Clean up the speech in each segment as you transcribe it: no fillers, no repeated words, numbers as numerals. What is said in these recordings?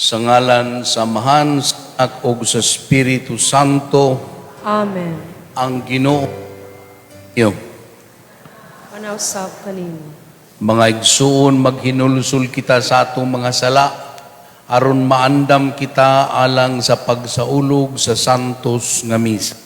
Sa ngalan, samahan, at og sa Espiritu Santo. Amen. Ang Ginoo iyo. Panausap kanimo. Mga igsuon, maghinulsul kita sa atong mga sala, aron maandam kita alang sa pagsaulog sa santos nga misa.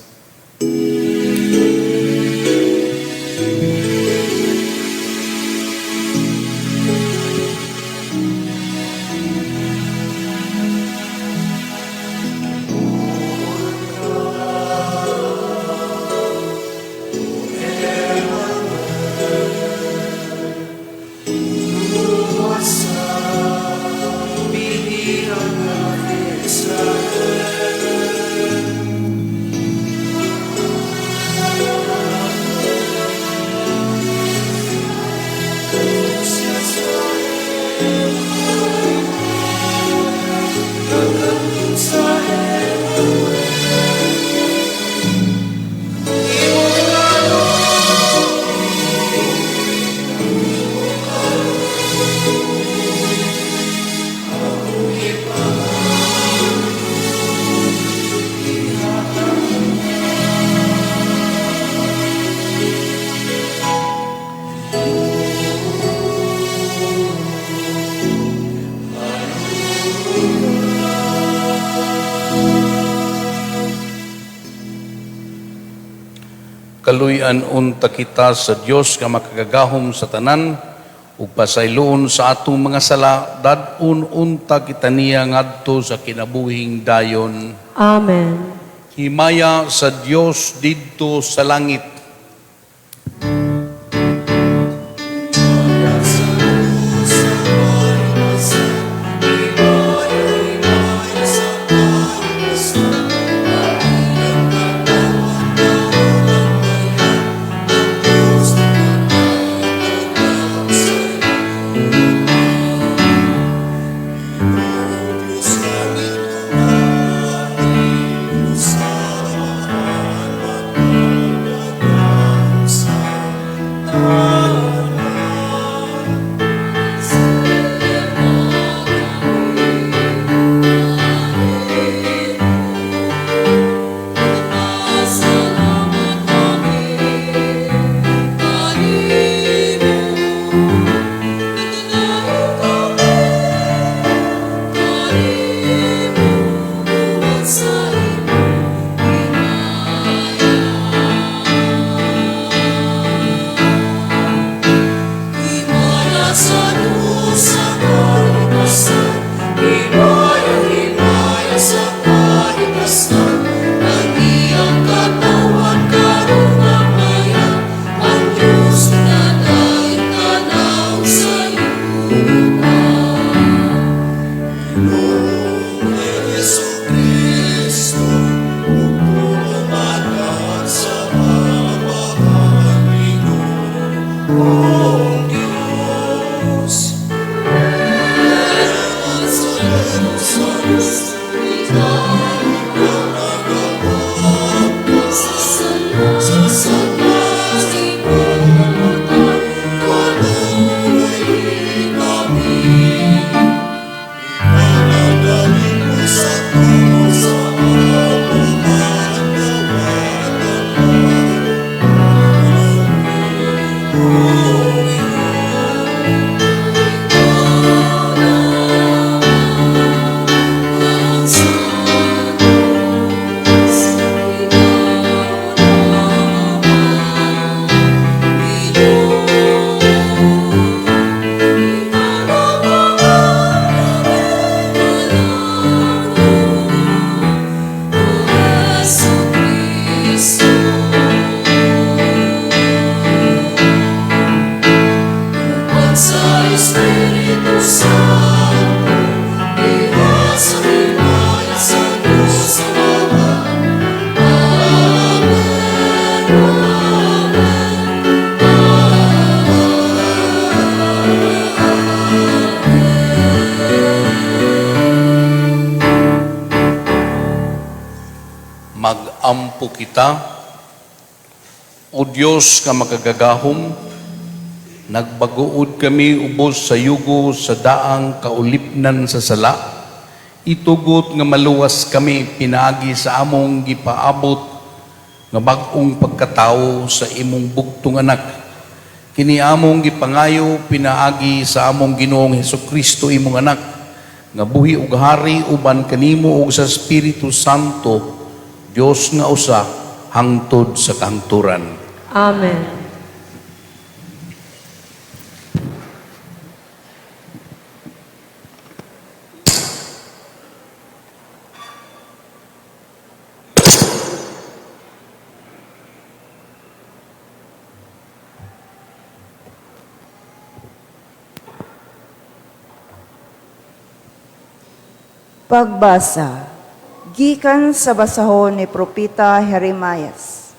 Kaluyan unta kita sa Dios nga makagagahom sa tanan ug pasayloon sa atong mga sala dad-un unta kita niya ngadto sa kinabuhing dayon. Amen. Himaya sa Dios didto sa langit. Mag-ampo kita, O Diyos ka makagagahom, nagbaguod kami ubos sa yugo sa daang kaulipnan sa sala, itugot nga maluwas kami pinaagi sa among gipaabot nga bag-ong pagkatao sa imong bugtong anak. Kini among gipangayo pinaagi sa among Ginoong Hesukristo imong anak, nga buhi ug hari uban kanimo ug sa Espiritu Santo, Dios nga usa hangtod sa kahangturan. Amen. Pagbasa, gikan sa basahon ni Propeta Jeremias.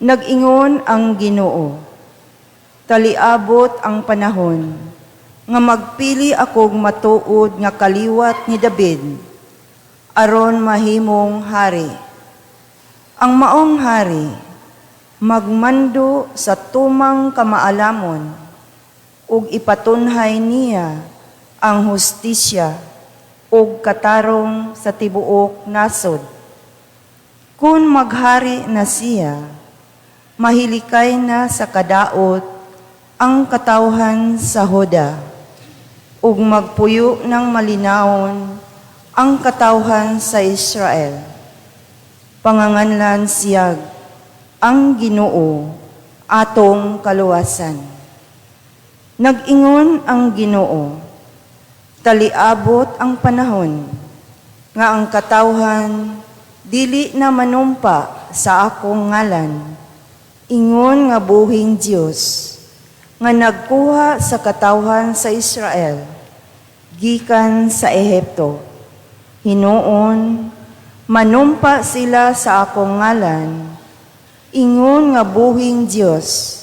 Nag-ingon ang Ginoo, taliabot ang panahon, nga magpili akong matuod nga kaliwat ni David, aron mahimong hari. Ang maong hari, magmando sa tumang kamaalamon, ug ipatunhay niya ang hustisya ug katarong sa tibuok nasod. Kung maghari na siya, mahilikay na sa kadaot ang katawhan sa Huda, ug magpuyo ng malinawon ang katawhan sa Israel. Panganganlan siyag ang Ginoo atong kaluwasan. Nag-ingon ang Ginoo, taliabot ang panahon, nga ang katawhan dili na manumpa sa akong ngalan, ingon nga buhing Dios, nga nagkuha sa katawhan sa Israel, gikan sa Ehipto. Hinuon, manumpa sila sa akong ngalan, ingon nga buhing Dios,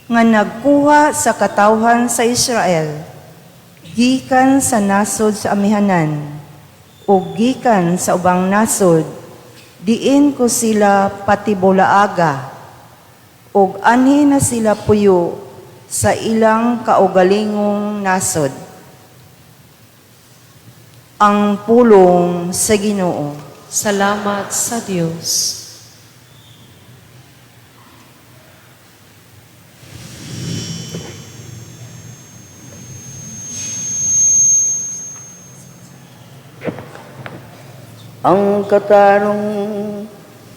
nga nagkuha sa katawhan sa Israel, gikan sa nasod sa amihanan, o gikan sa ubang nasod, diin ko sila patibulaaga, o anhi na sila puyo sa ilang kaugalingong nasod. Ang pulong sa Ginoo. Salamat sa Diyos. Ang katarong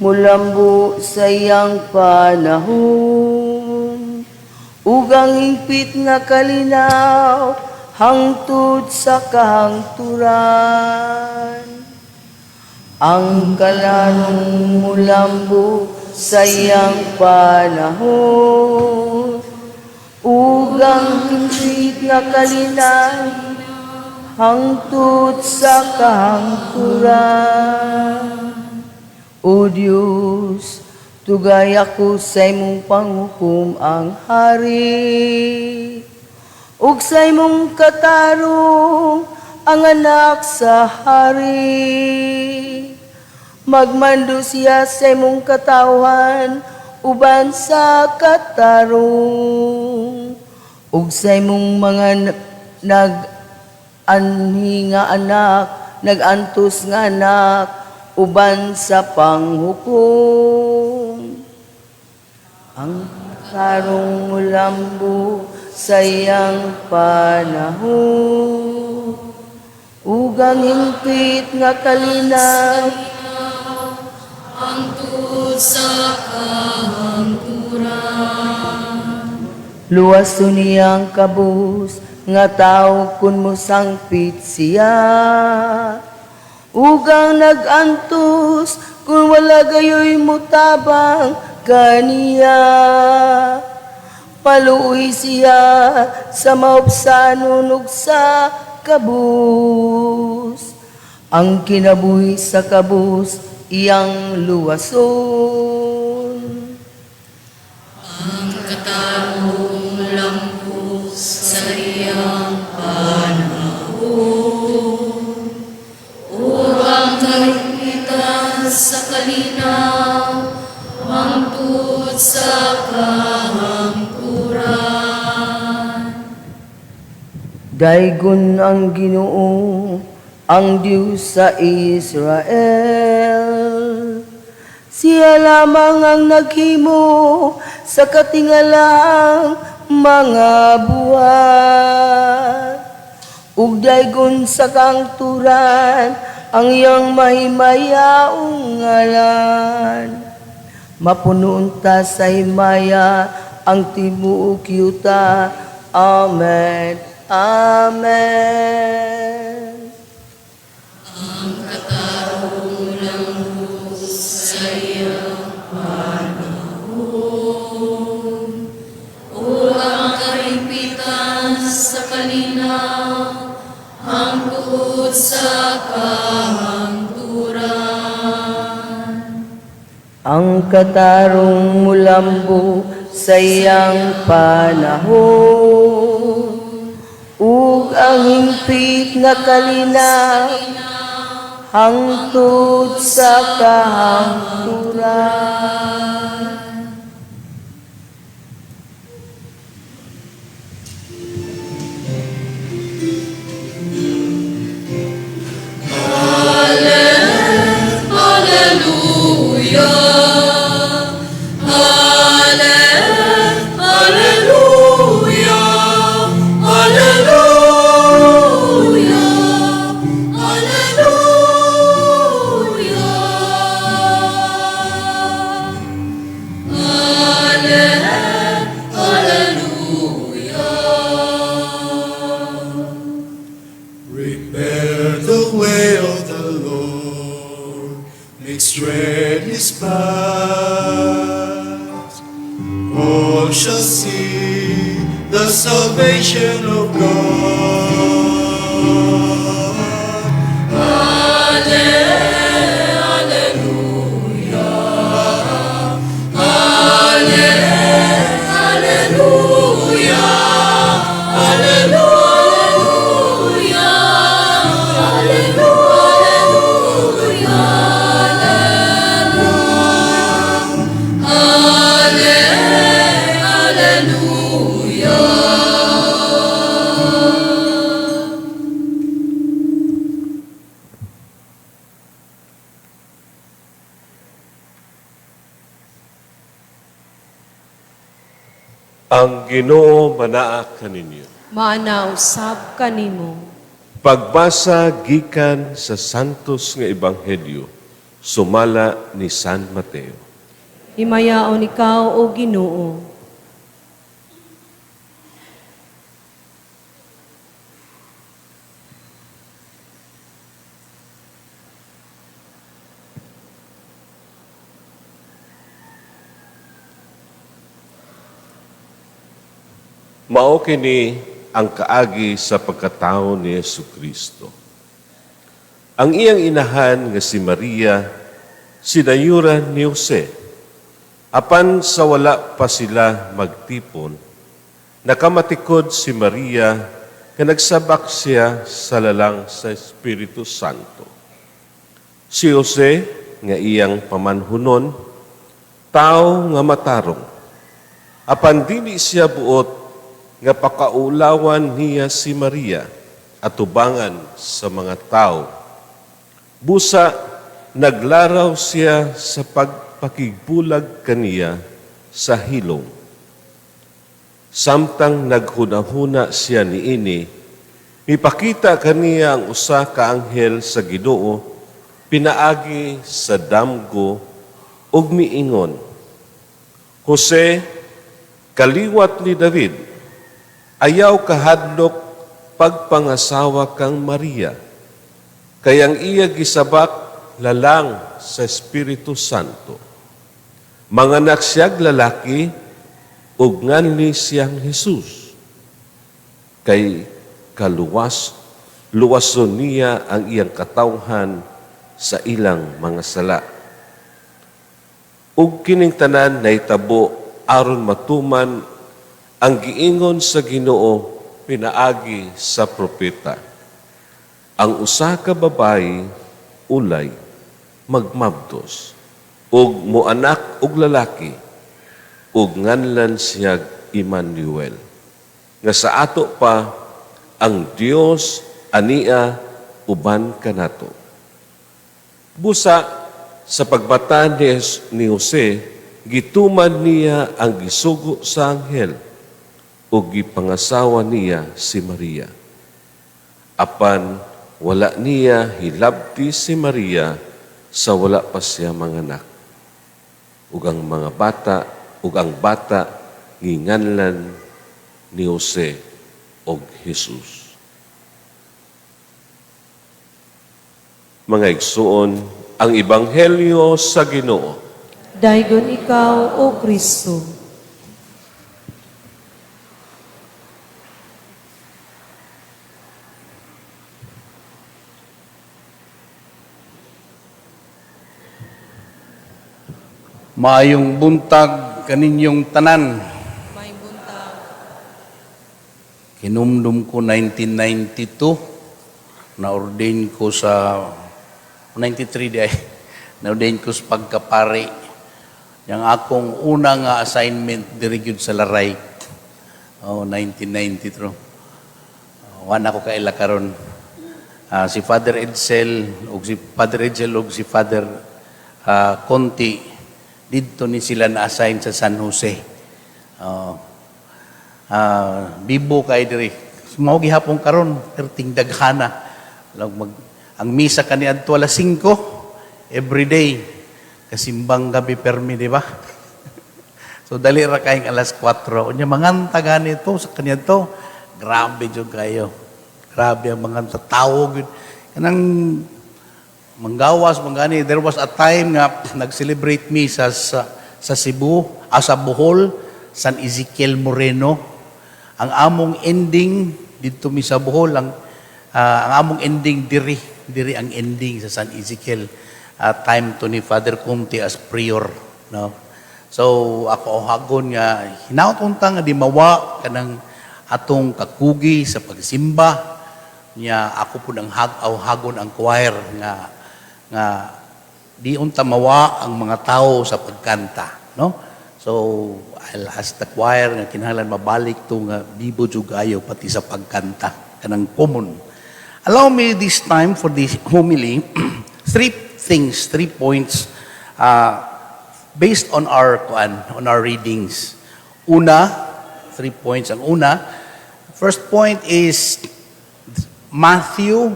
mulambo sa iyang panahon, ugang hingpit nga kalinaw, hangtod sa kahangturan. Ang kalarong mulambo sa iyang panahon, ugang hingpit nga kalinaw, hangtod sa kahangturan. O Diyos, tugay ako sa imong panghukom ang hari, ug sa imong katarong ang anak sa hari. Magmando siya sa imong katawhan uban sa katarong, ug sa imong mga anhi nga anak, nagantos nga anak, uban sa panghukom. Ang karong mulambo sa iyang panahon, ugang hingpit nga kalinaw, hangtod sa kahangturan. Luwason niyang kabus, nga tao kun mo sangpit siya, ugang nagantos kun wala gayoy mutabang kaniya. Paluoy siya sa maupsanon ug sa kabus, ang kinabuhi sa kabus iyang luwason. Ang katarong lambos sa iyang panahon, urang kahipitan sa kalinaw, hangtod sa kahangturan. Daygon ang Ginoo, ang Diyos sa Israel. Siya lamang ang naghimo sa katingalang mga buwan. Ug daygon sa kang turan ang iyang mahimayaong ngalan. Mapunuon ta sa himaya ang tibuok yuta. Amen. Amen. Sa kalinaw, ang tuod sa kahangturan. Ang katarong mulambo sa iyang panahon, ug ang himpit nga kalinaw, hangtod sa kahangturan. Prepare the way of the Lord, make straight his path. All shall see the salvation of God. Ang Ginoo manaa kaninyo. Maanausab kanimo. Pagbasa gikan sa santos nga ebanghelyo sumala ni San Mateo. Himayaon ikaw, O Ginoo. Mao kini ang kaagi sa pagkatao ni Jesucristo. Ang iyang inahan nga si Maria, sinayuran ni Jose. Apan sa wala pa sila magtipon, nakamatikod si Maria nga nagsabak siya sa lalang sa Espiritu Santo. Si Jose nga iyang pamanhunon, tao nga matarong. Apan dili siya buot nga pakaulawan niya si Maria at tubangan sa mga tao. Busa, naglaraw siya sa pagpakigbulag kaniya sa hilong. Samtang naghunahuna siya niini, ipakita kaniya ang usa ka anghel sa Ginoo, pinaagi sa damgo ug miingon, Jose, kaliwat ni David, ayaw kahadlok pagpangasawa kang Maria, kayang iya gisabak lalang sa Espiritu Santo. Manganak siyag lalaki, ug nganli siyang Jesus. Kay luwason niya ang iyang katawhan sa ilang mga sala. Ug kining tanan nahitabo aron matuman ang giingon sa Ginoo pinaagi sa propeta. Ang usa ka babayi ulay magmabdos ug moanak og lalaki ug nganlan siya Emmanuel. Nga sa ato pa ang Dios ania uban kanato. Busa sa pagbata ni Jose, gituman niya ang gisugo sa anghel ug gipangasawa niya si Maria. Apan wala niya hilabti si Maria sa wala pa siya manganak. Ug ang bata nginganlan ni Jose og Jesus. Mga igsuon, ang ebanghelyo sa Ginoo. Daygon ikaw, O Kristo. Maayong buntag kaninyong tanan. May buntag. Kinumdum ko 1992. Na-ordain ko sa 93 di ay. Na-ordain ko sa pagkapari. Yang akong una nga assignment diri gyud sa Laray. 1993. Wala ko kaila karon. Si Father Edsel ug si Father Conti dito ni sila na-assign sa San Jose. Bibo kay diri. Mao gihapon karon perting daghana. Ang misa kaniadto alas 5 every day. Kasimbang gabi permi, di ba? So dali ra kayong alas 4. Unya manganta ganito sa kaniadto. Grabe jud kayo. Grabe ang mga tawog. Kanang manggawas, mangani. There was a time nga nag-celebrate misa sa Cebu, sa Bohol, San Ezekiel Moreno. Ang among ending dito mi sa Bohol, ang among ending diri ang ending sa San Ezekiel. Time to ni Father Conti as prior, no. So ako hagon nga hinaut-unta nga di mawa kanang atong kakugi sa pagsimba niya. Ako po nang hagon ang choir nga di unta mawa ang mga tao sa pagkanta, no? So I'll ask the choir nga kinahanglan mabalik to nga bibo jud ayo pati sa pagkanta kanang common. Allow me this time for this homily 3 points based on our readings. Una, 3 points. Ang una, first point is Matthew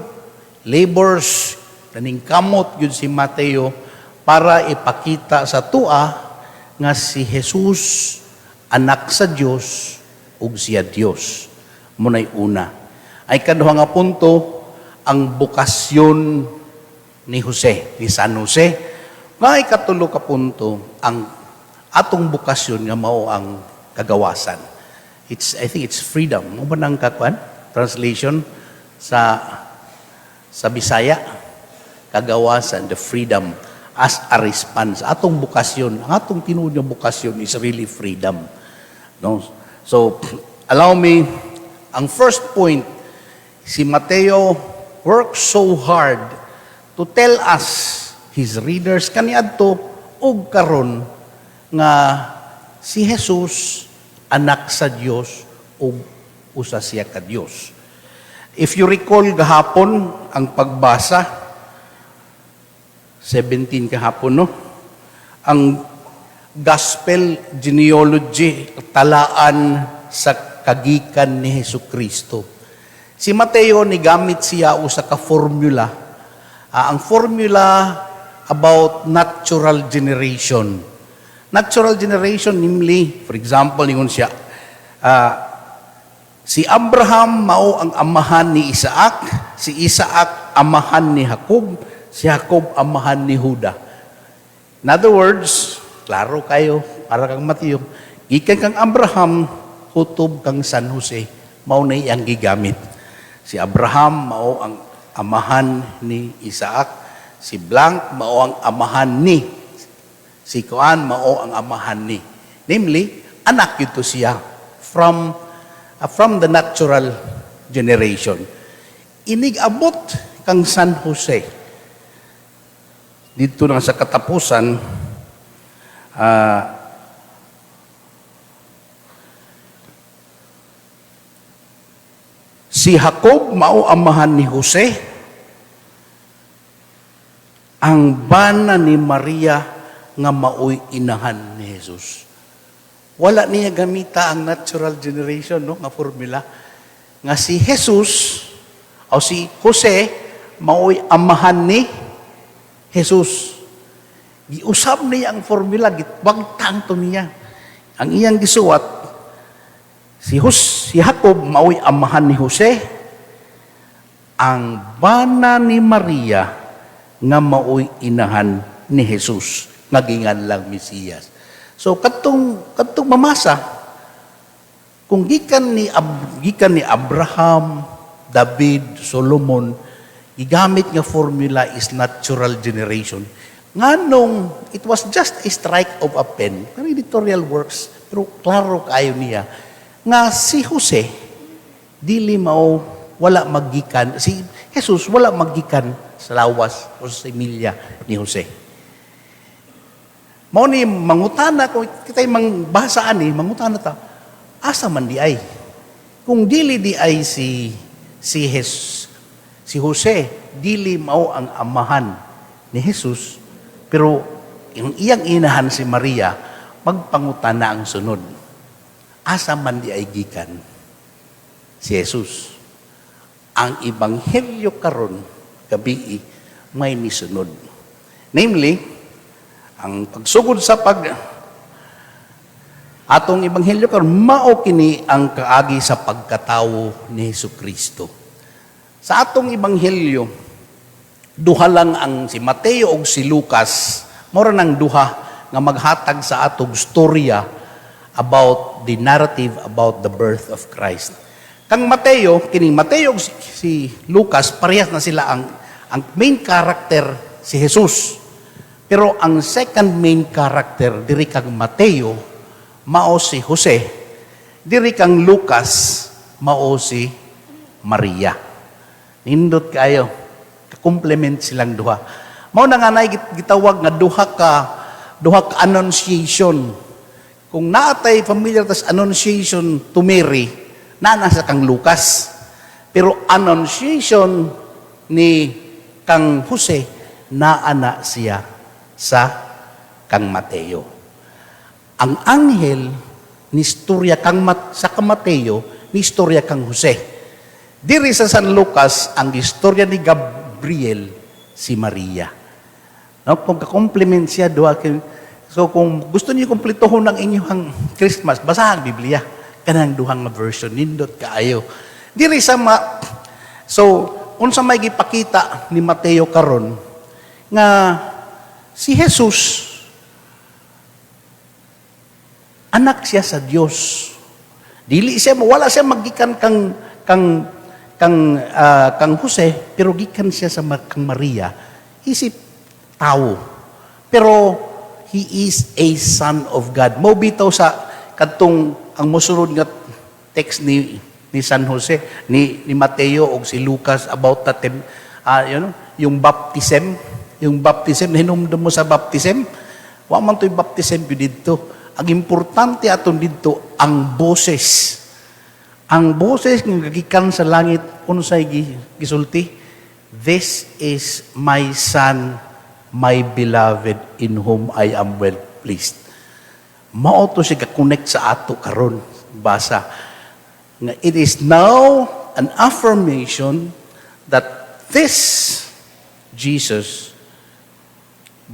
labors kaning kamot yun si Mateo para ipakita sa tua nga si Jesus anak sa Dios ug siya Dios. Munay una. Ay kaduha nga punto ang bukasyon ni San Jose. Nga ikatulo ka punto ang atong bukasyon nga mao ang kagawasan. I think it's freedom. Mo ba nang kakwan? Translation sa Bisaya, kagawasan, the freedom as a response. Atong bukasyon, ang atong tinuod nga bukasyon is really freedom. No? So, allow me, ang first point, si Mateo works so hard to tell us, his readers, kaniadto og karon nga si Jesus anak sa Dios ug usa siya ka Dios. If you recall gahapon ang pagbasa 17 kahapon, no? Ang gospel genealogy, talaan sa kagikan ni Hesukristo. Si Mateo nigamit siya usa ka formula. Ang formula about natural generation. Natural generation, namely, for example, ningon siya, si Abraham mao ang amahan ni Isaac, si Isaac amahan ni Jacob, si Jacob amahan ni Juda. In other words, klaro kayo, para kang Mateo, ikan kang Abraham, hutob kang San Jose, mao na iyang gigamit. Si Abraham mao ang amahan ni Isaac, si Blank mao ang amahan ni, si Kuan mao ang amahan ni. Namely, anak ito siya from the natural generation. Inig-abot kang San Jose. Dito na sa katapusan, si Jacob mao amahan ni Jose, ang bana ni Maria nga maoy inahan ni Jesus. Wala niya gamita ang natural generation, no, nga formula. Nga si Jesus o si Jose maoy amahan ni Jesus. Giusab niya ang formula, gitbagtang to niya. Ang iyang gisuwat, si Jacob maoy amahan ni Jose, ang bana ni Maria nga maoy inahan ni Jesus, nga gingan lang Mesiyas. So katong mamasa, kung gikan ni Abraham, David, Solomon, gigamit nga formula is natural generation. Nganong it was just a strike of a pen, pero editorial works, pero klaro kayo niya nga si Jose dili mao wala maggikan, si Jesus wala maggikan sa lawas o sa semilya ni Jose. Mao ni mangutana ko kitay mangbasa ani mangutana ta asa man di ay kung dili di ay si Jose dili mao ang amahan ni Jesus, pero yung iyang inahan si Maria magpangutana ang sunod, asa man di ay gikan si Jesus. Ang ebanghelyo karon gabi may nisunod, namely ang pagsugod sa atong ebanghelyo karon mao kini ang kaagi sa pagkatawo ni Hesukristo. Sa atong ebanghelyo, duha lang ang si Mateo ug si Lucas, mao nang duha nga maghatag sa atong storya about the narrative about the birth of Christ. Kang Mateo ug si Lucas parehas na sila ang main character si Jesus. Pero ang second main character diri kang Mateo mao si Jose, diri kang Lucas mao si Maria. Nindot kayo, ka-complement silang duha. Mao na nga nay gitawag nga duha ka annunciation. Kung naatay familiar tas annunciation to Mary, nasa kang Lucas. Pero annunciation ni kang Jose naana siya sa kang Mateo. Ang anghel ni istorya sa kang Mateo ni istorya kang Jose. Diri sa San Lucas ang istorya ni Gabriel si Maria. No, kung ka-complement siya duha. So kung gusto niyo kumpletohon ang inyong Christmas, basahan ang Biblia kanang duhang version nindot kaayo. Diri sa so unsa may gipakita ni Mateo karon nga si Jesus, anak siya sa Dios. Dili siya, wala siya magikan kang Jose, pero gikan siya sa kang Maria. Isip tao. Pero he is a son of God. Mo bitaw sa kadtong ang mosunod nga text ni San Jose, ni Mateo o si Lucas about that yung baptism. Yung baptism, hinumdum mo sa baptism, wa man to'y baptism yun dito. Ang importante aton dito, ang boses. Ang boses ng gagikan sa langit, unsay gisulti, "This is my son, my beloved, in whom I am well pleased." Mao to siya connect sa ato karon basa. It is now an affirmation that this Jesus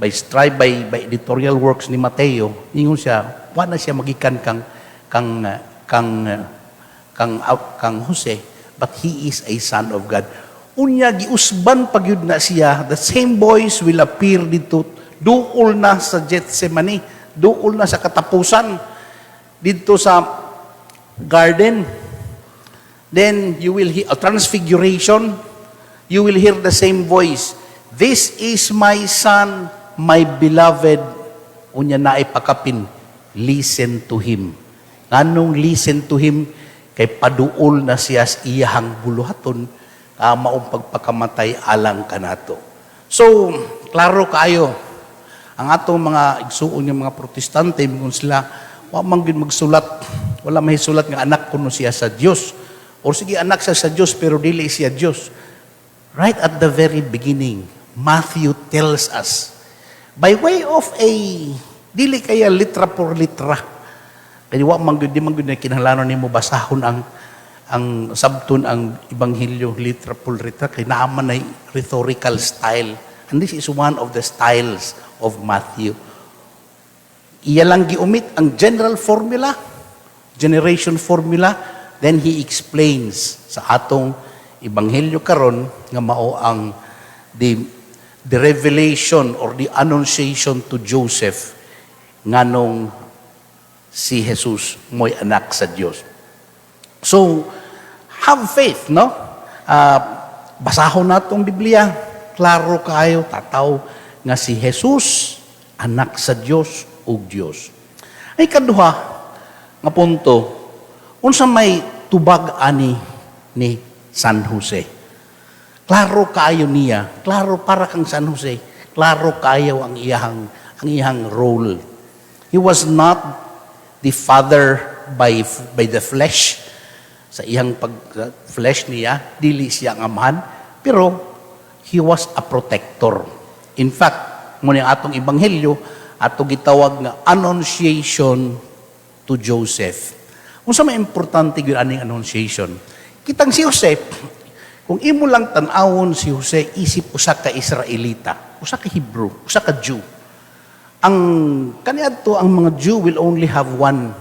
by editorial works ni Mateo, ingon siya, wala siya magikan kang Jose, but he is a son of God. Unya giusban pagyud na siya, the same voice will appear dito, duol na sa Gethsemane, duol na sa katapusan, dito sa garden. Then you will hear a transfiguration, you will hear the same voice, "This is my son, my beloved." Unya na ipakapin, listen to him. Nganong listen to him? Kay paduol na siya sa iyahang buluhaton, maong pagpakamatay alang kanato. So, klaro kayo, ang atong mga igsuon ng mga protestante, kung sila, wa man gyud magsulat, wala may sulat nga anak kuno siya sa Dios. O sige, anak siya sa Diyos, pero dili siya Diyos. Right at the very beginning, Matthew tells us, By way of dili kaya litra por litra. Kaya wa man gyud di man gyud na kinahanglan nimo basahon ang sabton ang ebanghelyo litra por litra kay naaman ay rhetorical style. And this is one of the styles of Matthew. Iya lang giumit ang general formula, generation formula, then he explains sa atong ebanghelyo karon nga mao ang the revelation or the annunciation to Joseph nganong si Jesus mo'y anak sa Dios. So, have faith, no? Basahon natong Biblia, klaro kayo, tataw nga si Jesus, anak sa Dios ug Dios. Ay kaduha nga punto, unsa may tubag ani ni San Jose. Klaro kayo niya, klaro para kang San Jose, klaro kayo ang iyang role. He was not the father by the flesh. Sa iyang flesh niya, dili siya ang amahan, pero he was a protector. In fact, muna atong ebanghelyo, ato gitawag nga annunciation to Joseph. Unsa may importante gyud aning annunciation? Kitang si Jose, kung imo lang tan-awon si Jose, isip usa ka Israelita, usa ka Hebrew, usa ka Jew. Ang kaniadto ang mga Jew will only have one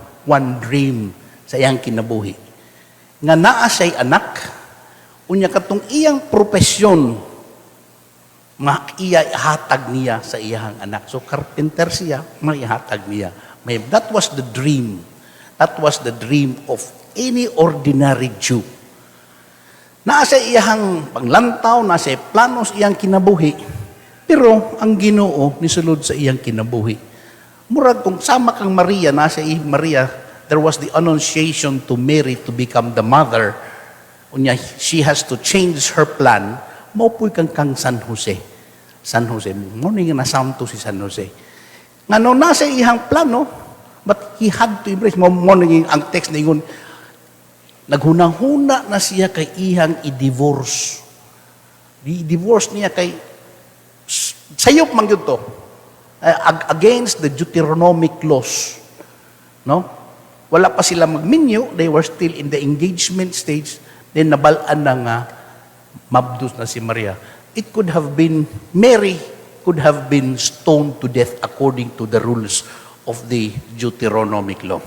dream sa iyang kinabuhi. Nga naa siya'y anak, unya katong iyang profesyon, iya ihatag niya sa iyang anak. So carpenter siya, maihatag niya. That was the dream. That was the dream of any ordinary Jew. Naa sa iyang panglantaw, naa sa planos iyang kinabuhi, pero ang Ginoo nisulod sa iyang kinabuhi. Murag kung sama kang Maria, nasa Maria, there was the annunciation to Mary to become the mother. Unya, she has to change her plan. Maupoy kang San Jose. San Jose. Muna nga nasamto si San Jose. Nga no, nasa iyang plano, but he had to embrace. Muna ang text na yun, naghunang-huna na siya kay iyang i-divorce. I-divorce niya kay, sayop man yun to, against the Deuteronomic laws. No? Wala pa sila magminyo, they were still in the engagement stage, then nabalaan na nga, mabdus na si Maria. It could have been, Mary could have been stoned to death according to the rules of the Deuteronomic law.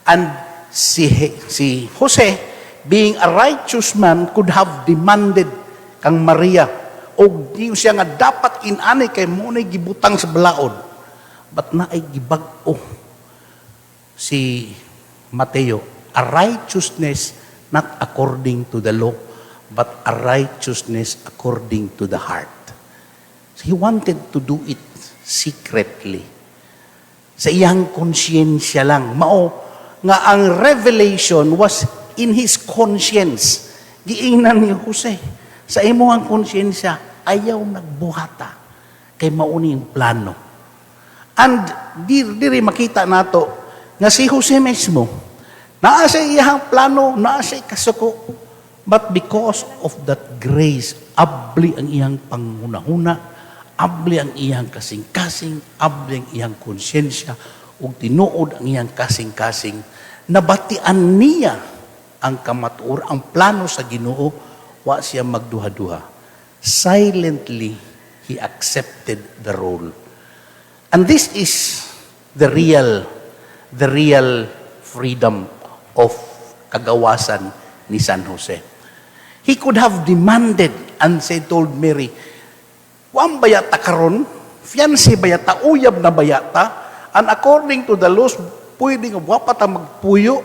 And si Jose, being a righteous man, could have demanded kang Maria, o di siya nga dapat inanay kay muna'y gibutang sa balaod. But naay gibag-o si Mateo, a righteousness not according to the law, but a righteousness according to the heart. So he wanted to do it secretly. Sa iyang konsyensya lang. Mao, nga ang revelation was in his conscience. Giingnan ni Jose, sa imong konsyensya, ayaw nagbuhata kay mauni yung plano. And diri makita nato nga si Jose mismo, naa sa iyang plano, naa sa kasuko, but because of that grace, abli ang iyang panghunahuna, abli ang iyang kasing-kasing, abli ang iyang konsyensya, ug tinuod ang iyang kasing-kasing, nabatian niya ang kamatuor, ang plano sa Ginoo, wa siya magduha-duha. Silently, he accepted the role. And this is the real freedom of kagawasan ni San Jose. He could have demanded and told Mary, "Wam bayata karon, fiancé bayata, uyab na bayata, and according to the laws, pwede nga wa pa ta magpuyo,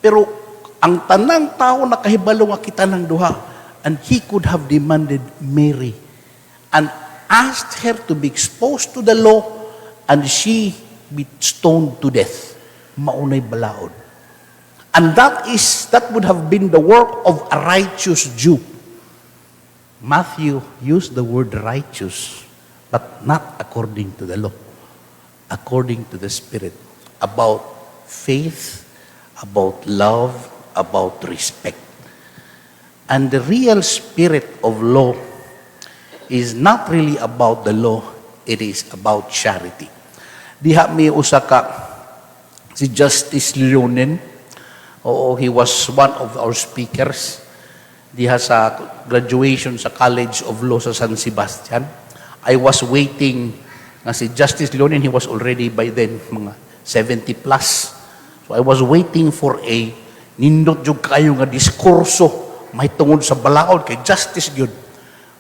pero ang tanang tao nakahibalo nga kita ng duha." And he could have demanded Mary and asked her to be exposed to the law and she be stoned to death. Maunay balaod. And that would have been the work of a righteous Jew. Matthew used the word righteous, but not according to the law, according to the Spirit, about faith, about love, about respect. And the real spirit of law is not really about the law, it is about charity. Diha mi usa ka si Justice Leonen. Oo, he was one of our speakers diha sa graduation sa College of Law sa San Sebastian. I was waiting nga si Justice Leonen, he was already by then mga 70 plus. So I was waiting for a nindot jud kayo nga diskurso may tungod sa balaod kay Justice gyud.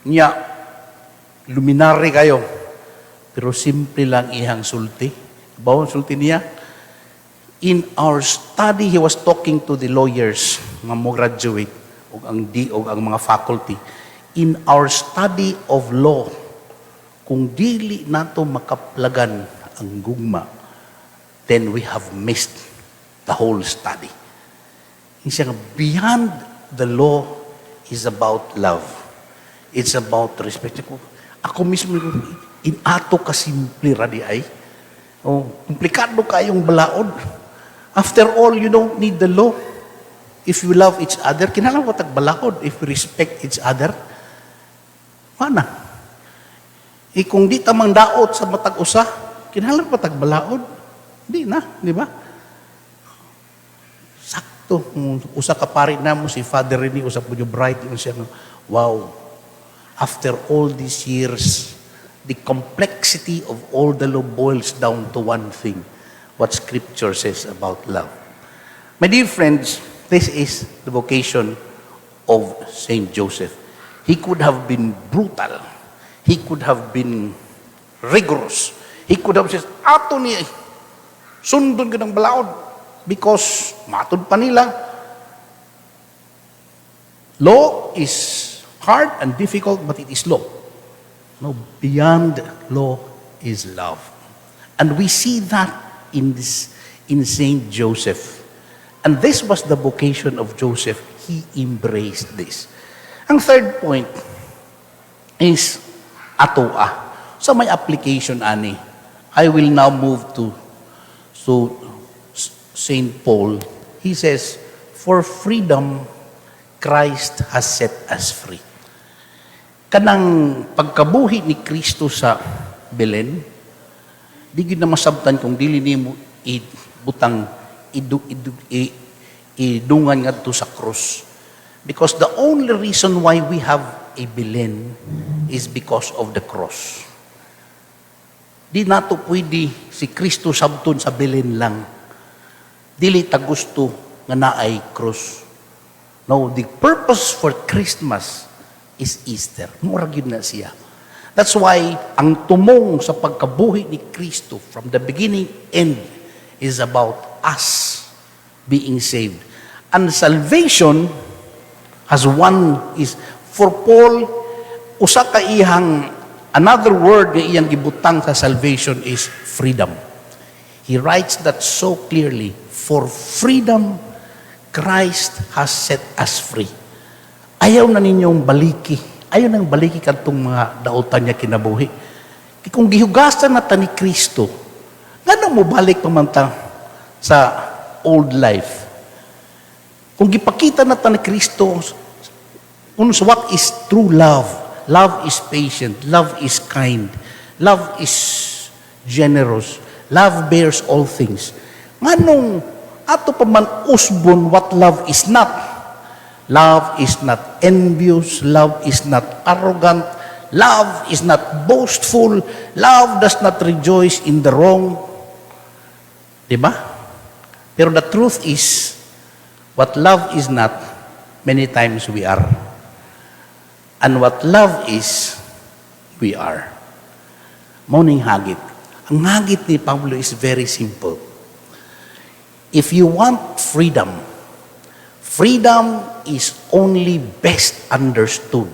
Nya luminary kayo. Pero simple lang ihang sulti. Bawon sulti niya. In our study, he was talking to the lawyers nga mo graduate o ang mga faculty. In our study of law, kung dili nato makaplagan ang gugma, then we have missed the whole study. Siya nga, beyond the law is about love. It's about respect. Ako mismo, inato ka simple radi ay. Oh, komplikado kayong balaod. After all, you don't need the law. If you love each other, kinahanglan mo tagbalaod. If you respect each other, mana? Kung di tamang daot sa matag usa, kinahanglan pa tagbalaod. Di na, di ba? Sakto, usa ka pari na mo si Father Rene, usa po yung bright, yung siya, wow, after all these years, the complexity of all the law boils down to one thing, what Scripture says about love. My dear friends, this is the vocation of Saint Joseph. He could have been brutal. He could have been rigorous. He could have said, ato ni sundon ka ng balaod because matod pa nila. Law is hard and difficult, but it is law. No, beyond law is love. And we see that in Saint Joseph. And this was the vocation of Joseph. He embraced this. Ang third point is atoa. So may application ani. I will now move to Saint Paul. He says, for freedom, Christ has set us free. Kanang pagkabuhi ni Kristo sa Belen, di gyud na masabtan kung dili nimo ibutang idungan ngadto sa krus. Because the only reason why we have a Belen is because of the cross. Di nato pwede si Kristo sabton sa Belen lang. Dili ta gusto nga naay krus. No, the purpose for Christmas is Easter. Mura gyud na siya. That's why ang tumong sa pagkabuhi ni Kristo from the beginning end is about us being saved. And salvation has one is for Paul usa ka iyang another word nga iyang gibutang sa salvation is freedom. He writes that so clearly, for freedom Christ has set us free. Ayaw na ninyong baliki. Ayaw nang baliki kantong mga daotan niya kinabuhi. Kung gihugasan na ta ni Kristo, ngano mo balik pamantang sa old life? Kung gipakita na ta ni Kristo, what is true love? Love is patient. Love is kind. Love is generous. Love bears all things. Nganong ato pa man usbon what love is not? Love is not envious. Love is not arrogant. Love is not boastful. Love does not rejoice in the wrong. Diba? Pero the truth is, what love is not, many times we are. And what love is, we are. Mauning hagit. Ang hagit ni Pablo is very simple. If you want freedom, freedom is only best understood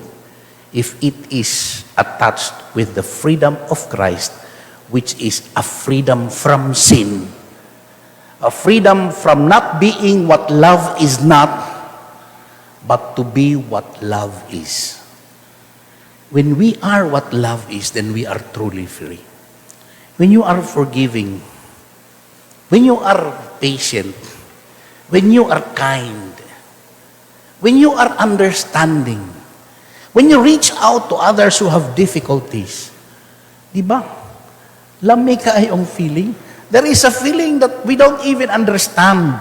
if it is attached with the freedom of Christ, which is a freedom from sin, a freedom from not being what love is not, but to be what love is. When we are what love is, then we are truly free. When you are forgiving, when you are patient, when you are kind, when you are understanding, when you reach out to others who have difficulties, di ba? Lami kaayong feeling. There is a feeling that we don't even understand.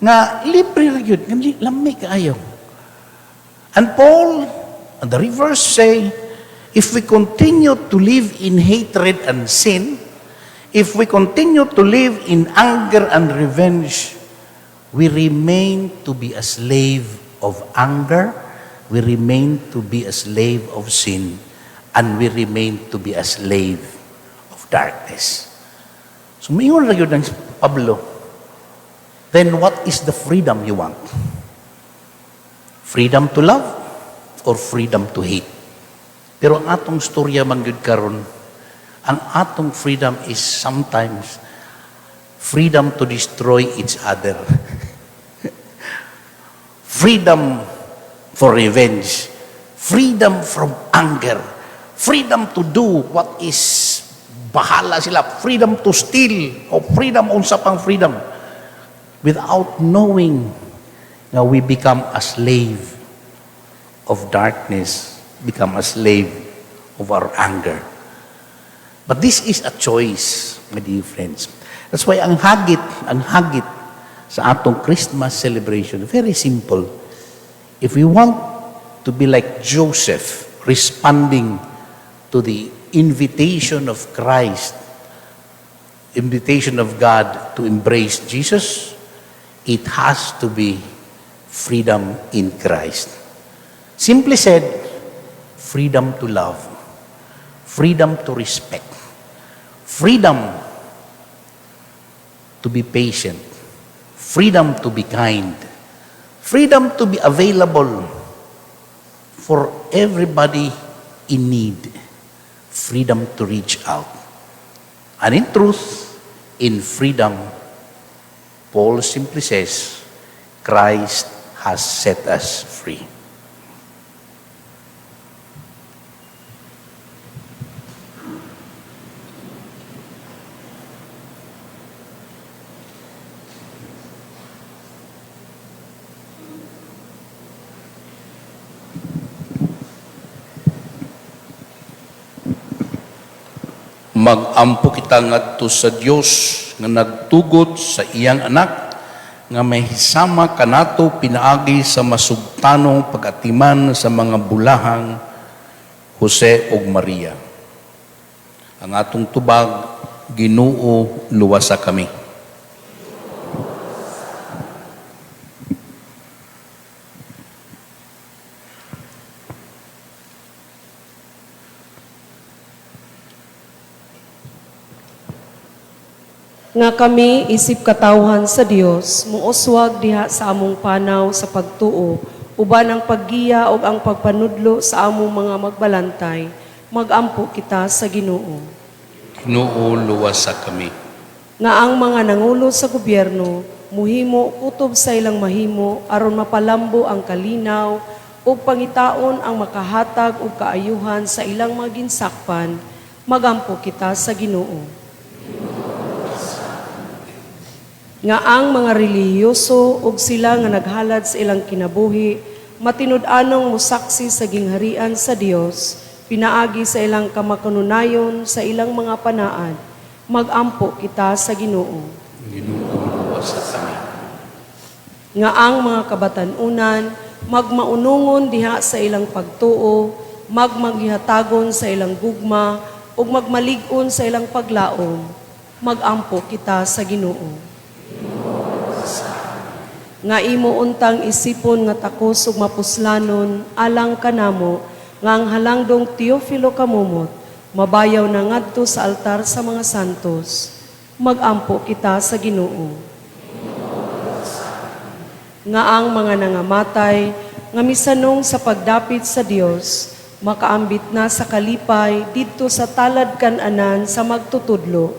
Nga, libre ra yun. Nga, lami kaayo. And Paul, and the reverse say, if we continue to live in hatred and sin, if we continue to live in anger and revenge, we remain to be a slave of anger, we remain to be a slave of sin, and we remain to be a slave of darkness. So, mayroon na yun ng Pablo, then what is the freedom you want? Freedom to love or freedom to hate? Pero ang atong storya manggod karon, ang atong freedom is sometimes freedom to destroy each other. Freedom for revenge. Freedom from anger. Freedom to do what is bahala sila. Freedom to steal. O freedom, unsa pang freedom. Without knowing na we become a slave of darkness, become a slave of our anger. But this is a choice, my dear friends. That's why ang hagit sa atong Christmas celebration, very simple. If we want to be like Joseph, responding to the invitation of Christ, invitation of God to embrace Jesus, it has to be freedom in Christ. Simply said, freedom to love, freedom to respect, freedom to be patient, freedom to be kind, freedom to be available for everybody in need, freedom to reach out. And in truth, in freedom, Paul simply says, Christ has set us free. Mag-ampo kita ngadto sa Dios nga nagtugot sa iyang anak nga may hisama kanato pinaagi sa masugtanong pag-atiman sa mga bulahang Jose ug Maria. Ang atong tubag, Ginoo, luwasa kami. Nga kami isip katawhan sa Dios, muoswag diha sa among panaw sa pagtuo, uban ang paggiya o ang pagpanudlo sa among mga magbalantay, magampo kita sa Ginoo. Ginoo, luwasa kami. Nga ang mga nangulo sa gobyerno, muhimo kutob sa ilang mahimo, aron mapalambo ang kalinaw, o pangitaon ang makahatag o kaayuhan sa ilang mga ginsakpan, magampo kita sa Ginoo. Nga ang mga relihiyoso ug sila nga naghalad sa ilang kinabuhi, matinud-anong musaksi sa gingharian sa Dios, pinaagi sa ilang kamakanunayon sa ilang mga panaad, magampo kita sa Ginoo. Ginoo, luwasa kami. Nga ang mga kabatanunan, magmaunungon diha sa ilang pagtuo, magmaghihatagon sa ilang gugma, ug magmalig-on sa ilang paglaom, magampo kita sa Ginoo. Nga imo untang isipon nga takos ug mapuslanon alang kanamo nga ang halangdong Teofilo kamumot mabayaw na ngadto sa altar sa mga santos, magampo kita sa Ginoo. Nga ang mga nangamatay nga misanong sa pagdapit sa Dios makaambit na sa kalipay didto sa talad kan-anan sa magtutudlo,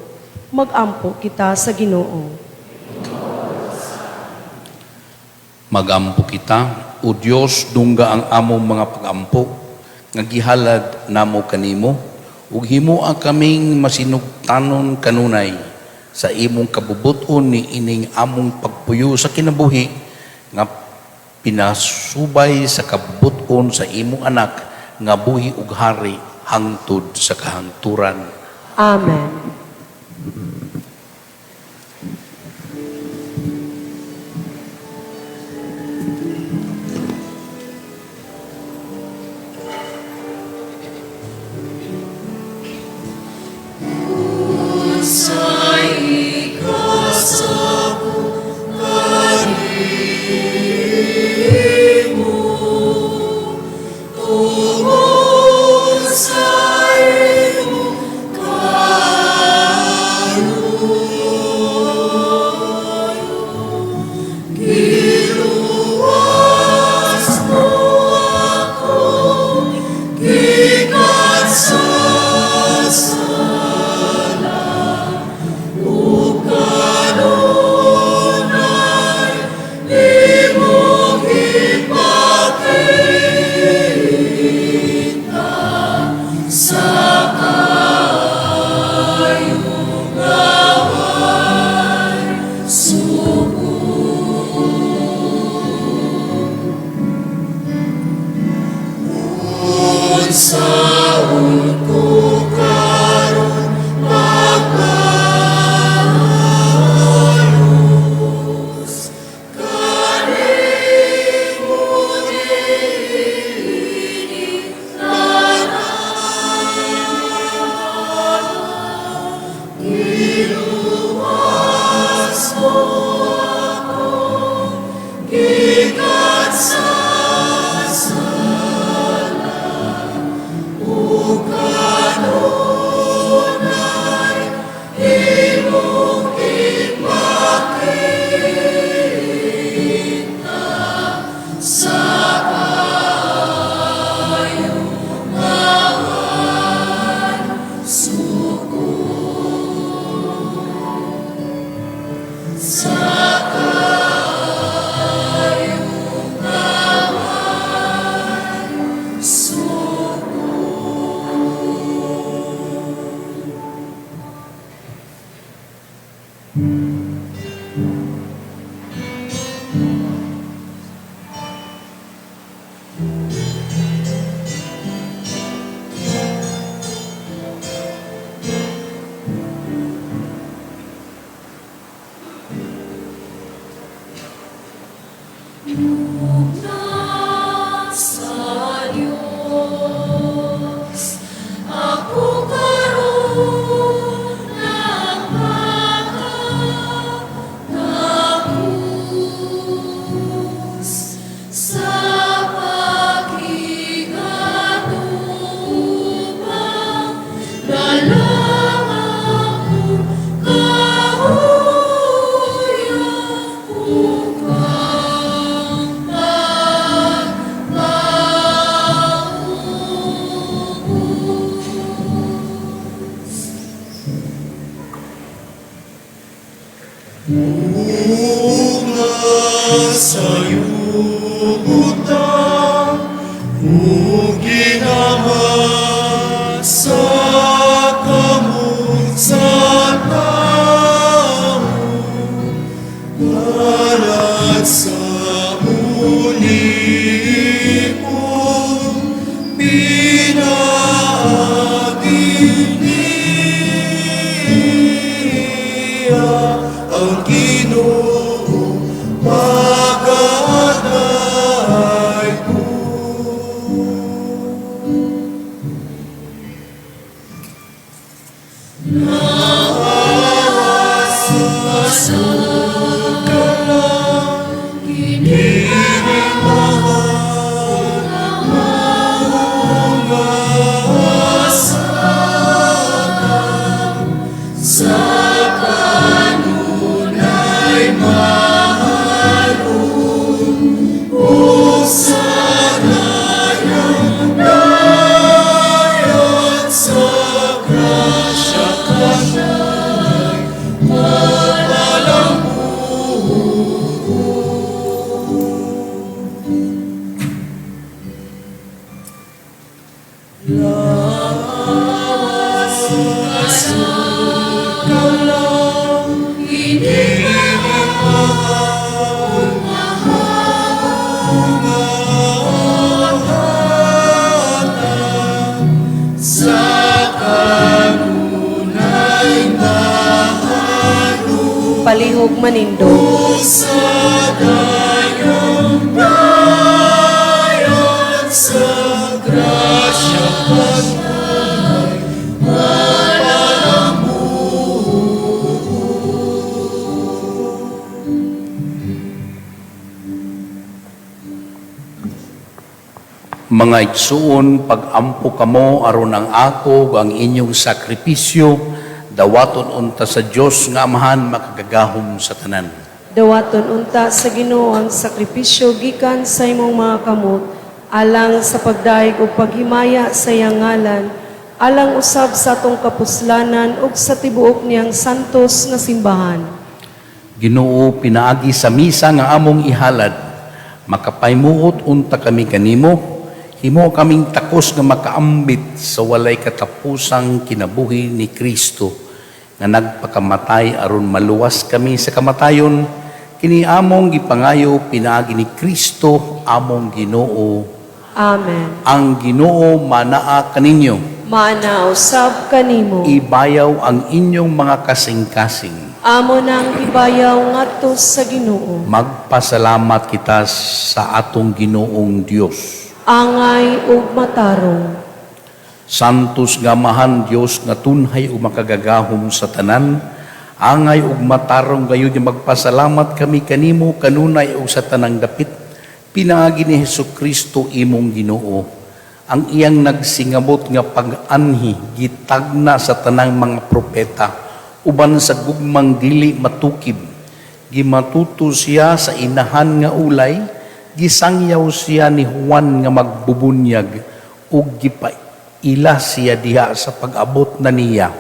magampo kita sa Ginoo. Magampo kita, o Dios, dungga ang among mga pagampo, nga gihalad namo kanimo, ug himoa kaming masinugtanon kanunay sa imong kabubuton ni ining among pagpuyo sa kinabuhi, nga pinasubay sa kabubuton sa imong anak, nga buhi ug hari hangtod sa kahangturan. Amen. palihog manindog. Mga igsuon, pag-ampo kamo aron ang ako ang inyong sakripisyo, dawaton unta sa Dios nga Amahan makagagahom sa tanan. Dawaton unta sa Ginoo ang sakripisyo gikan sa imong mga kamot, alang sa pagdaig o paghimaya sa iyang ngalan, alang usab sa atong kapuslanan ug sa tibuok niyang santos nga simbahan. Ginoo, pinaagi sa misa nga among ihalad, makapaymuot unta kami kanimo, himo kaming takos nga makaambit sa walay katapusang kinabuhi ni Kristo, nga nagpakamatay aron maluwas kami sa kamatayon, kini among gipangayo pinaagi ni Kristo among Ginoo. Amen. Ang Ginoo manaa kaninyo, Mana usab kanimo. ibayaw ang inyong mga kasing-kasing. Amo nang ibayaw ngadto sa Ginoo. Magpasalamat kita sa atong Ginoong Dios. Angay ug matarong. Santos nga Amahan Dios nga tunhay ug makagagahom sa tanan, angay ug matarong gayud nga magpasalamat kami kanimo kanunay ug sa tanang dapit, pinaagi ni Hesukristo imong Ginoo. Ang iyang nagsingabot nga pag-anhi gitagna sa tanang mga propeta, uban sa gugmang dili matukib. Gimatuto siya sa inahan nga ulay, gisangyaw siya ni Juan nga magbubunyag, ug gipaila siya diha sa pag-abot na niya.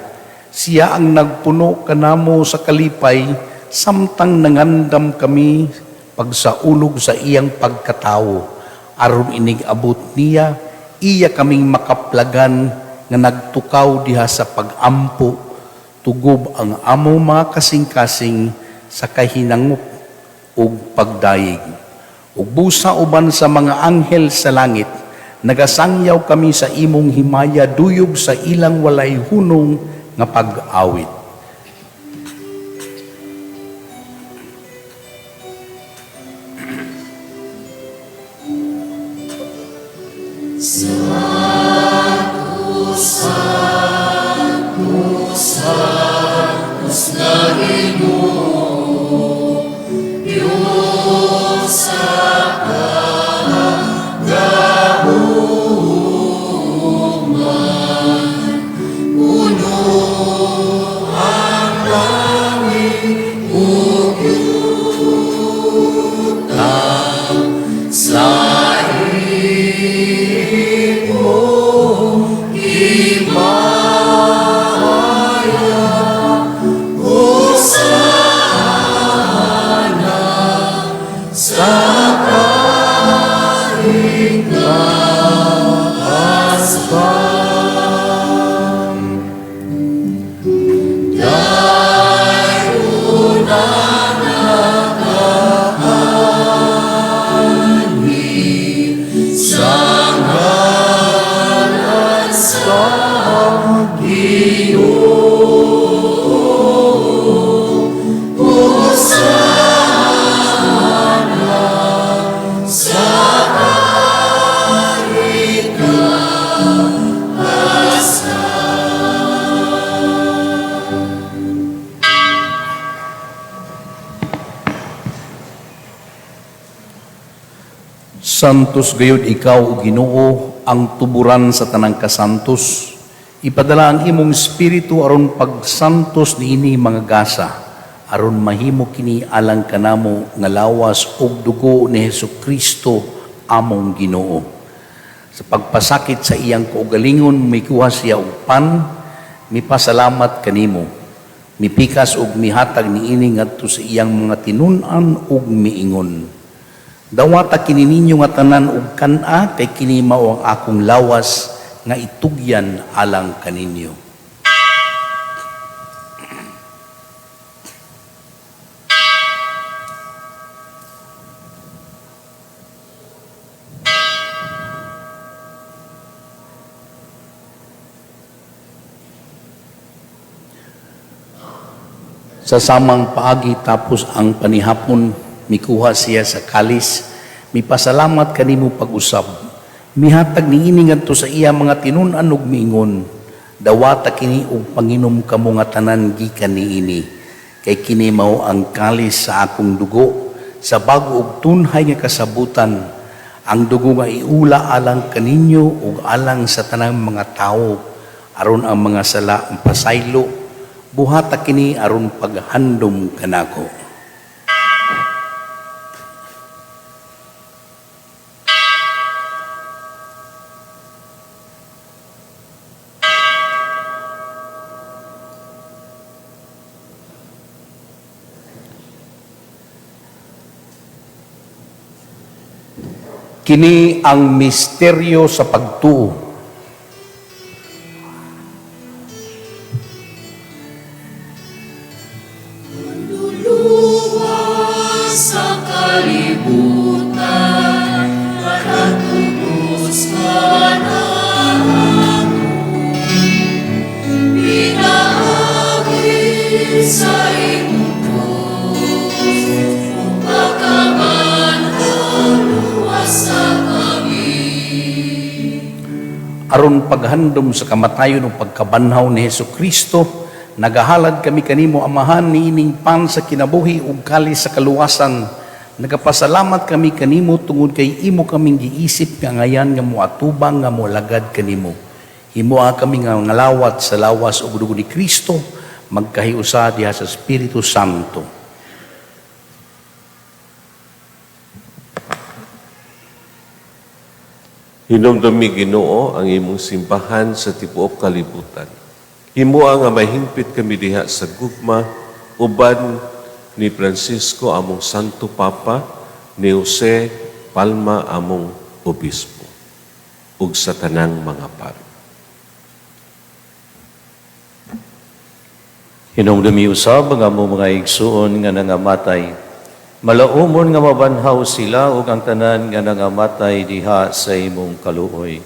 Siya ang nagpuno kanamo sa kalipay, samtang nangandam kami pagsaulog sa iyang pagkatawo. Aron inig-abot niya, iya kaming makaplagan nga nagtukaw diha sa pag-ampo, tugob ang among mga kasing-kasing sa kahinangup ug pagdayeg. Ug busa uban sa mga anghel sa langit, nagasangyaw kami sa imong himaya duyog sa ilang walay hunong nga pag-awit. Santos gayud ikaw o Ginoo, ang tuburan sa tanang kasantos. Ipadala ang imong espiritu aron pagsantos niini mga gasa, aron mahimo kini alang kanamo nga lawas ug dugo ni Hesukristo among Ginoo. Sa pagpasakit sa iyang kaugalingon, mikuha siya og pan, mipasalamat kanimo. Mipikas ug mihatag niini ngadto sa iyang mga tinun-an ug miingon. Dawata kini ninyo nga tanan ug kana, kay kini mao ang akong lawas nga itugyan alang kaninyo. Sa samang paagi tapos ang panihapon, mikuha siya sa kalis, mipasalamat kanimo pag-usab. Mihatag niini ngadto sa iya mga tinunan ug miingon, dawata kini og panginom kamo nga tanan gikan niini. Kay kini mao ang kalis sa akong dugo, sa bago ug tunhay nga kasabutan, ang dugo nga iula alang kaninyo ug alang sa tanang mga tawo, aron ang mga sala pasaylo, buhata kini aron paghandom kanako. Kini ang misteryo sa pagtuo. Luluwas sa kalibutan, nakatubos ka na ako. Pinaagi sa imong krus, upakaman ang luwas sa kami. Aron paghandom sa kamatayon o pagkabanhaw ni Hesukristo, nagahalad kami kanimo amahan niining pan sa kinabuhi ug kalis sa kaluwasan. Nagapasalamat kami kanimo tungod kay imo kaming giisip nga ngayan nga moatubang nga molagad kanimo. Himoa kami nga ngalawat sa lawas ug dugo ni Kristo, magkahiusa diha sa Espiritu Santo. Hinumdumi Ginoo ang imong simbahan sa tibuok kalibutan. Himoa nga mahingpit kami diha sa gugma, uban ni Francisco among Santo Papa, ni Jose Palma among Obispo, ug sa tanang mga pari. Hinumdumi usab ang among mga igsuon nga nangamatay. Malaumon nga mabanhaw sila ug ang tanan nga nangamatay diha sa imong kaluoy.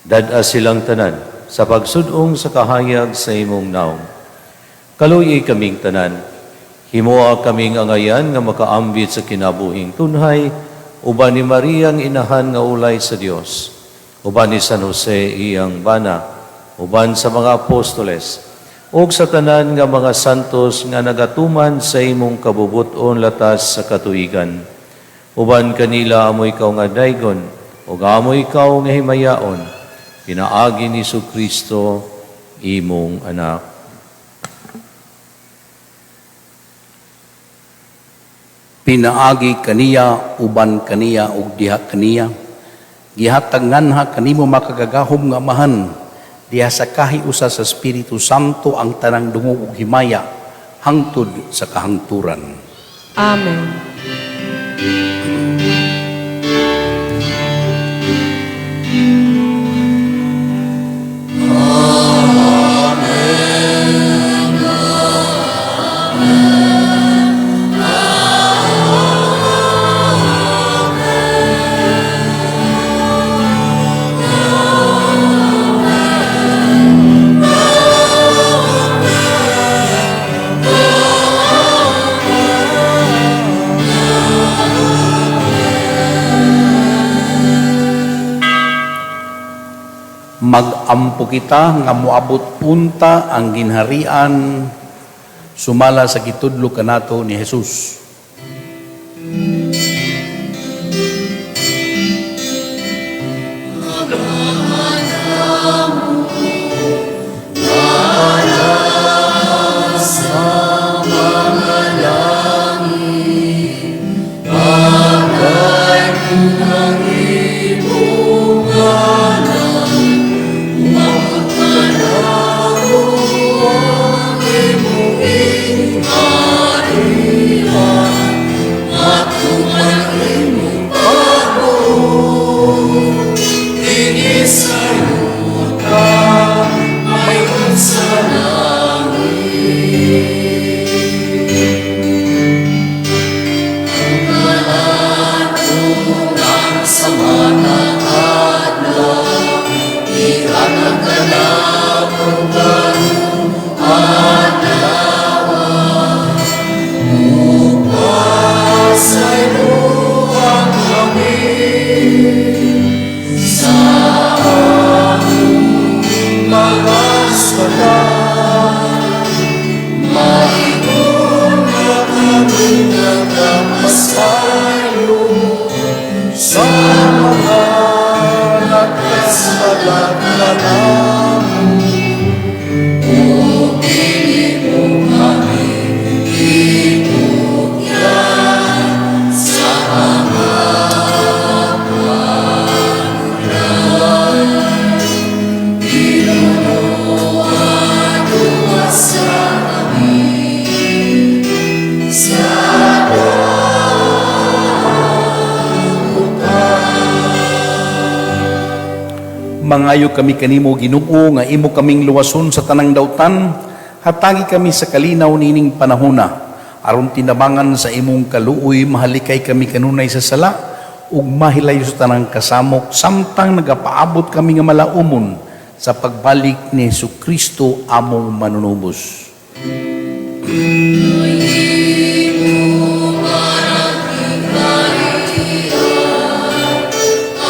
Dad-a silang tanan sa pagsudong sa kahayag sa imong naong. Kaluoy kaming tanan, himoa kaming angayan nga makaambit sa kinabuhing tunhay, uban ni Maria ang inahan nga ulay sa Dios, uban ni San Jose iyang bana, uban sa mga apostoles, ug sa tanan nga mga santos nga nagatuman sa imong kabubuton latas sa katuigan. Uban kanila amoy ikaw nga daygon, ug amoy ikaw nga himayaon, pinaagi ni Jesucristo imong anak. Pinaagi kaniya, uban kaniya ug diha kaniya. Gihatag nganha kanimo makagagahom nga amahan, diha sa kahiusa sa Espiritu Santo ang tanang dungo ug himaya hangtod sa kahangturan. Amen. Magampo kita nga moabot punta ang ginharian sumala sa gitudlo kanato ni Jesus. Sa Mangayo kami kanimo Ginoo nga imo kaming luwason sa tanang dautan, hatagi kami sa kalinaw nining panahona, aron tinabangan sa imong kaluoy mahalikay kami kanunay sa sala, ug mahilayo sa tanang kasamok, samtang nagapaabot kami nga malaumon sa pagbalik ni Jesucristo among manunubos.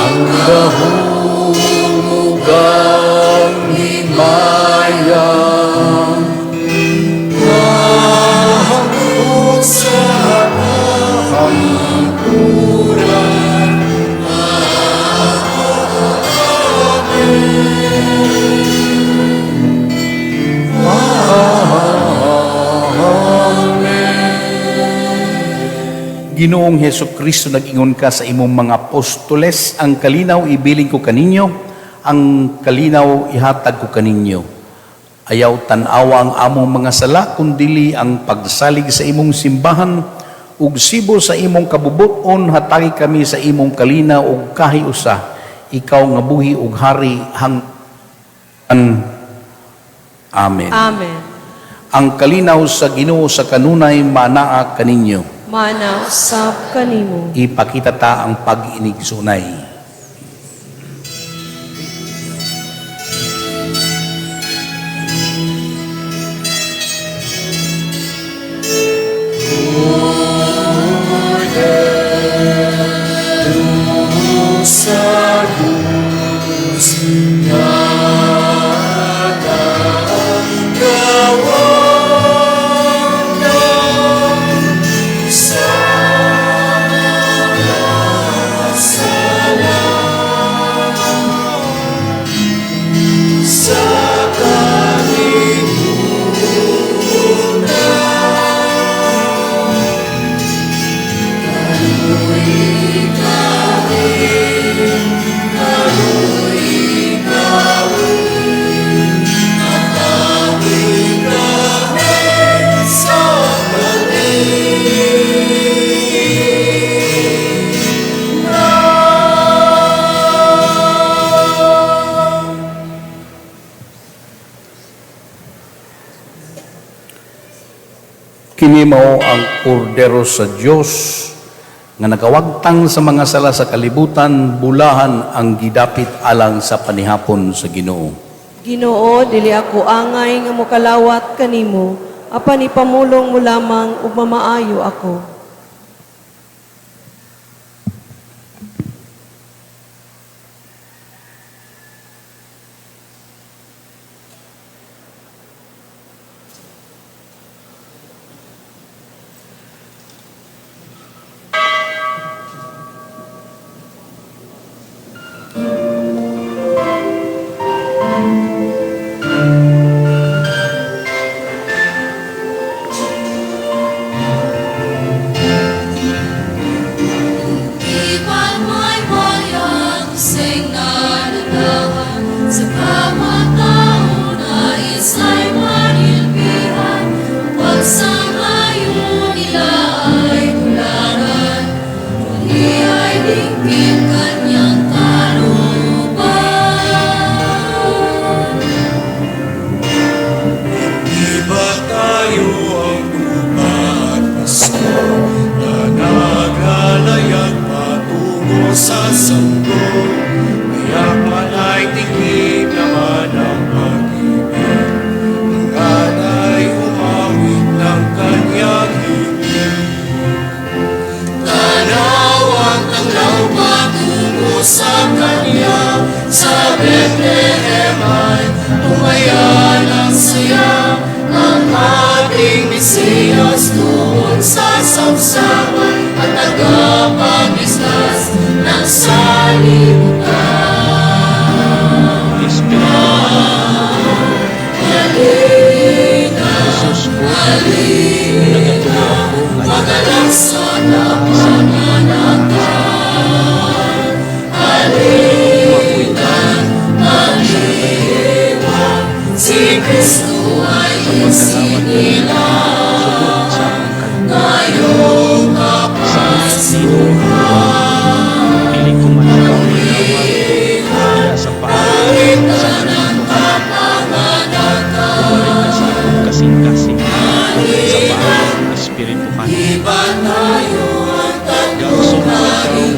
Ang dahulugang himaya, mahangkot sa hangkuran. Ginoong Hesukristo, nag-ingon ka sa imong mga apostoles, ang kalinaw ibilin ko kaninyo, ang kalinaw ihatag ko kaninyo. Ayaw tanawa ang among mga sala, kundili ang pagsalig sa imong simbahan, ug sibo sa imong kabubuton, hatagi kami sa imong kalinaw ug kahiusa, ikaw nga buhi ug hari hanggan. Amen. Amen. Ang kalinaw sa Ginoo sa kanunay manaa kaninyo. Mana usab kanimo. Ipakita ta ang pag-inigsunay. Sa luz na Kini mao ang kordero sa Dios nga nakawagtang sa mga sala sa kalibutan, bulahan ang gidapit alang sa panihapon sa Ginoo. Ginoo, dili ako angay nga mokalawat kanimo, apan ipamulong mo lamang ug mamaayo ako. katuhan. Iba tayo ang tatlong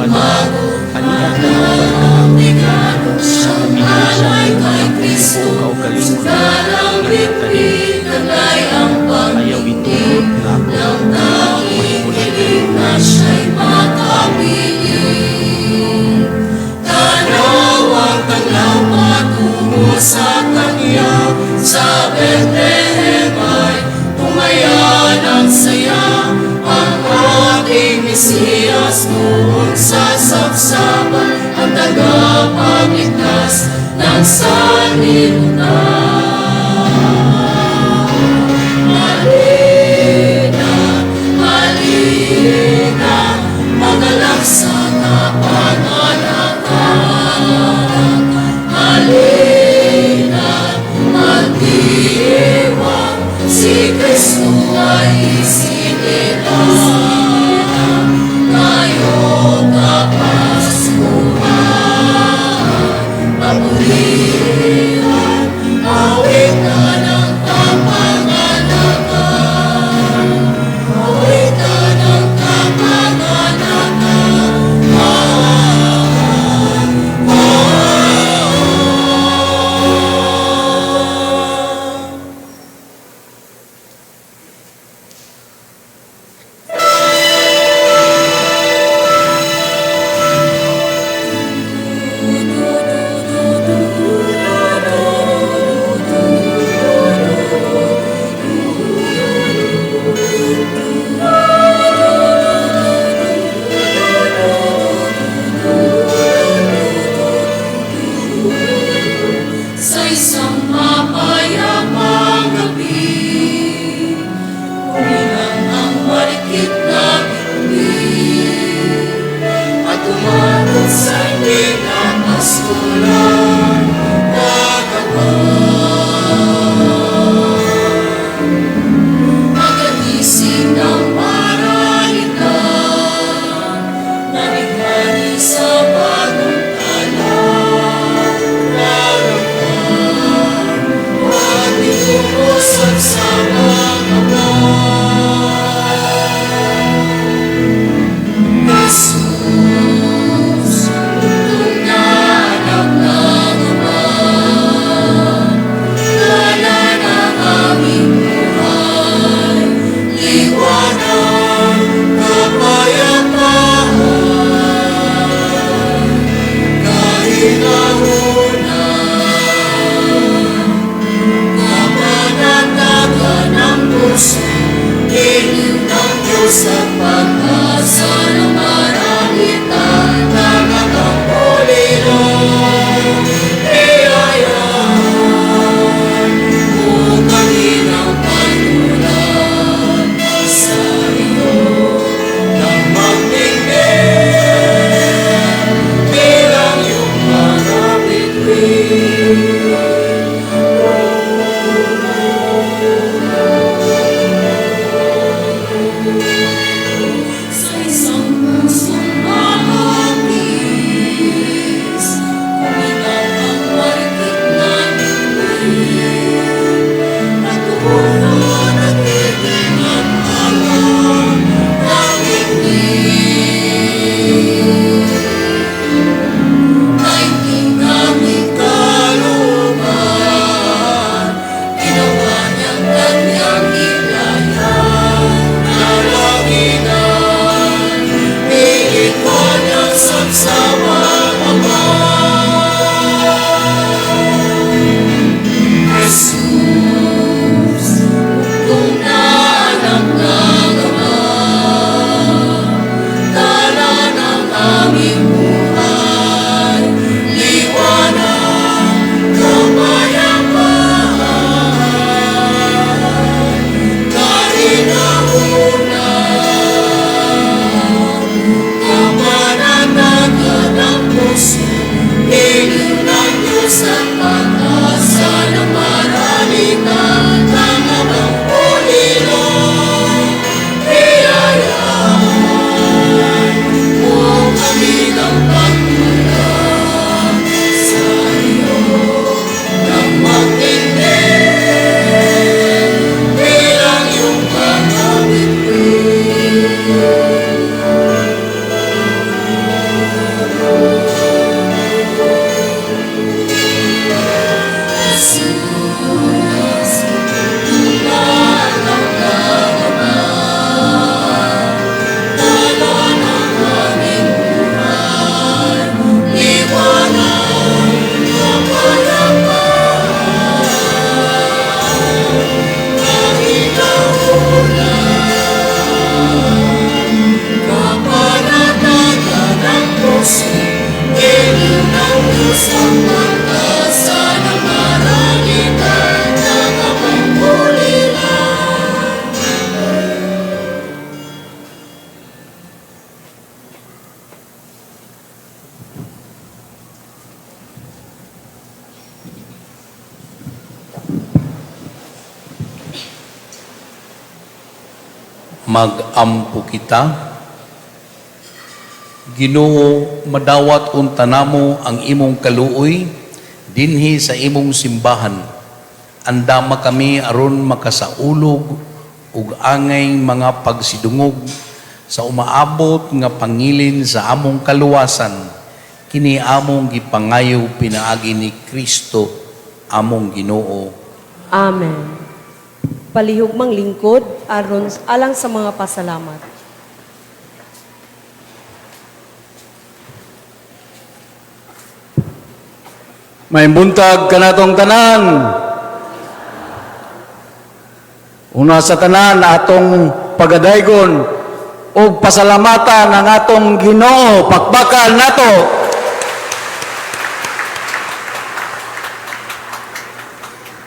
Bago, hanian na ang regalo siyang alay kay Kristo. Sugalang bitbit, nagay ang ayaw itulog na ako. ng tanging hiling na siya'y makapiling. Tanaw ang tanglaw patungo sa kanya, sa Bethlehem ay tumayan ang saya. Ang ating Mesiyas noon sa sabsaban, ang tagapagligtas ng sanlibutan. Halina, halina, magalak sa kapanganakan. Halina, magdiwang, si Kristo ay isinilang. Ngayong Kapaskuhan, papurihan, awit na ng kapanganakan. Awit na ng kapanganakan. Sa isang mapayapang gabi, umilang ang marikit na bituin, at umanod sa pinakastulan na gawan. Pagkagising ng maralitan, nalighani sa bagong talan. Usap sa mga Jesus, tumanap ng Ama, wala ng aming buhay, liwanag, kapayapaan, kapanatagan ng puso, giliw ng Diyos at pag-asa ng maralitan, nakakapulilong iyayan, bukanin ang pagtulan sa iyo ng magtingin, bilang iyong mga bituin. Mag-ampo kita. Ginoo, madawat unta namo ang imong kaluoy dinhi sa imong simbahan. Andama kami aron makasaulog ug angay mga pagsidungog sa umaabot nga pangilin sa among kaluwasan. Kini among gipangayo pinaagi ni Kristo among Ginoo. Amen. Palihog mang lingkod aron alang sa mga pasalamat. May buntag kanatong tanan. Una sa tanan atong pagadaygon ug pasalamatan ang atong Ginoo. Pakbakan nato.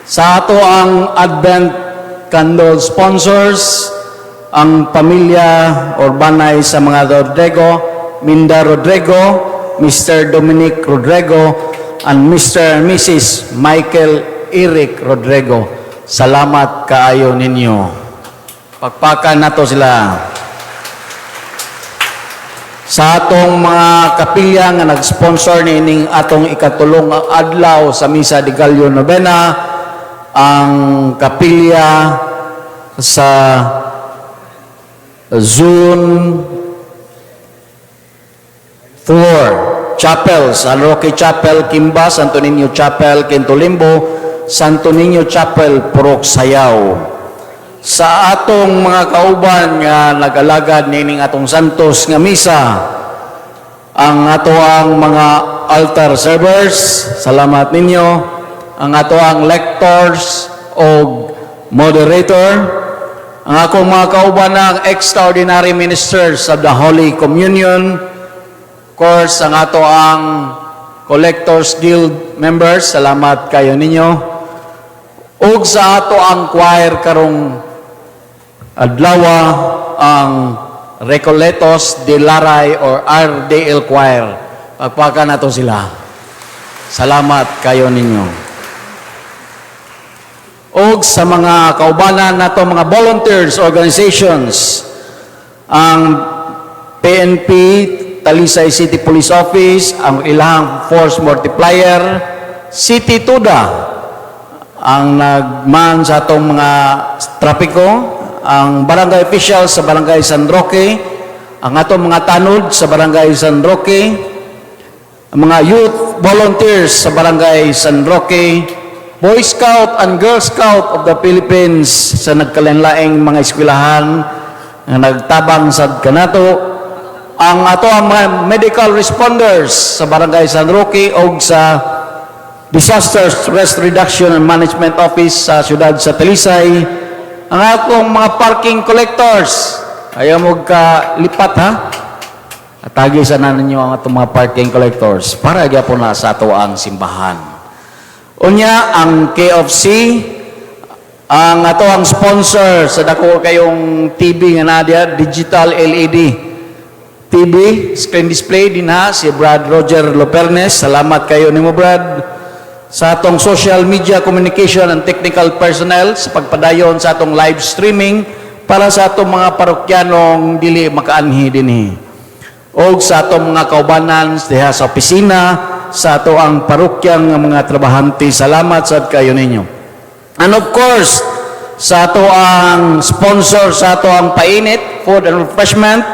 Sa ato ang Advent Candle sponsors, ang pamilya Orbanay sa mga Rodrigo, Minda Rodrigo, Mr. Dominic Rodrigo, and Mr. and Mrs. Michael Eric Rodrigo. Salamat kaayo ninyo. Pakpakan nato sila. Sa atong mga kapilya nga nag-sponsor nining atong ikatulong adlaw sa Misa de Gallo Novena, ang kapilya sa June 4, Chapel, San Roque Chapel, Kimba, Santo Niño Chapel, Quintolimbo, Santo Niño Chapel, Purok Sayaw. Sa atong mga kauban nga nag-alagad nining atong santos nga misa, ang atoang mga altar servers, salamat ninyo, ang atoang lectors o moderator, ang akong mga kauban ng extraordinary ministers of the Holy Communion, course, ang ato ang Collectors Guild members, salamat kayo ninyo. Ug sa ato ang choir karong adlawa, ang Recoletos de Laray or RDL Choir. Pagpakan nato sila. Salamat kayo ninyo. Ug sa mga kaubanan nato, mga volunteers organizations, ang PNP Talisay City Police Office, ang ilang force multiplier, City Tuda, ang nagman sa atong mga trapiko, ang barangay officials sa barangay San Roque, ang atong mga tanod sa barangay San Roque, ang mga youth volunteers sa barangay San Roque, Boy Scout and Girl Scout of the Philippines sa nagkalinlaing mga eskwelahan nga nagtabang sa kanato, ang ato ang mga medical responders sa Barangay San Roque o sa Disaster Stress Reduction and Management Office sa siyudad sa Talisay, ang atong mga parking collectors, ayaw mo lipat ha, atagi sana ninyo ang atong mga parking collectors para gyapon na sa ato ang simbahan. Unya, ang KFC, ang ato ang sponsor sa dako kayong TV nga nadia, digital LED TV, screen display din ha, si Brad Roger Lopernes. Salamat kayo nimo Brad. Sa atong social media communication and technical personnel sa pagpadayon sa atong live streaming para sa atong mga parokyanong dili makaanhi dinhi. O sa atong mga kaubanan diha sa opisina, sa ato ang parokyang mga trabahante, salamat sa kayo ninyo. And of course, sa ato ang sponsor sa ato ang painit, food and refreshment,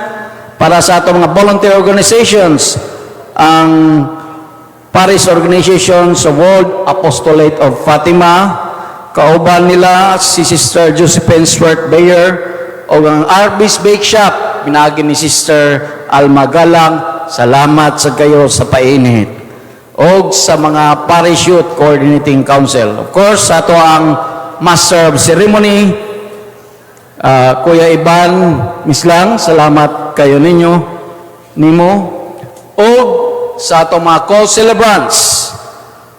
para sa atong mga volunteer organizations, ang Parish Organizations of World Apostolate of Fatima, kauban nila si Sister Josephine Swart Bayer, o ang Arbis Bake Shop, binagi ni Sister Alma Galang, salamat sa kayo sa painit. O sa mga Parish Youth Coordinating Council. Of course, sa ato ang Master of Ceremony, Kuya Iban Mislang, salamat kayo nimo. O sa atong mga co-celebrants,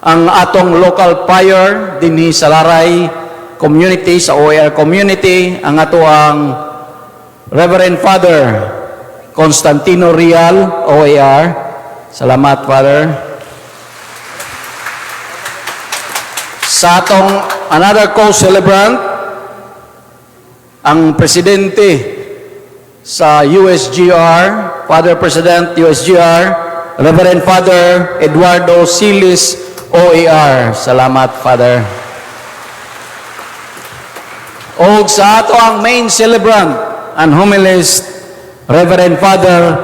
ang atong local choir dinhi sa Laray community, sa OAR community, ang ato ang Reverend Father Constantino Rial, OAR. Salamat, Father. Sa atong another co-celebrant, ang presidente sa USGR, Father President USGR, Reverend Father Eduardo Silis, OAR. Salamat, Father. O sa ato ang main celebrant and homilist, Reverend Father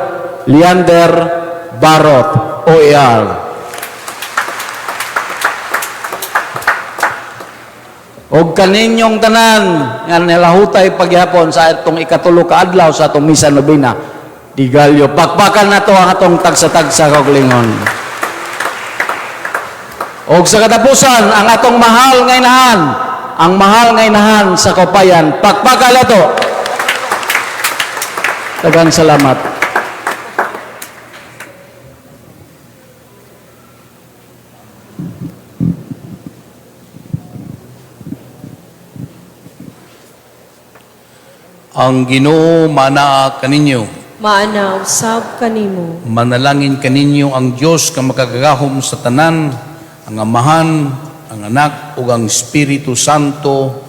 Leander Barot, OAR. O kaninyong tanan nga nilahutay pagyapon sa itong ikatulo ka adlaw sa atong misa nobena. Digalyo, pakpakan na to ang atong tagsa-tagsa kaugalingon. O sa katapusan, ang atong mahal nga inahan, ang mahal nga inahan sa kapayan, pakpakan na to. Daghang salamat. Ang Ginoo manaa kaninyo. Maana usab kanimo. Manalangin kaninyo ang Dios nga makagagahom sa tanan, ang Amahan, ang Anak ug ang Espiritu Santo.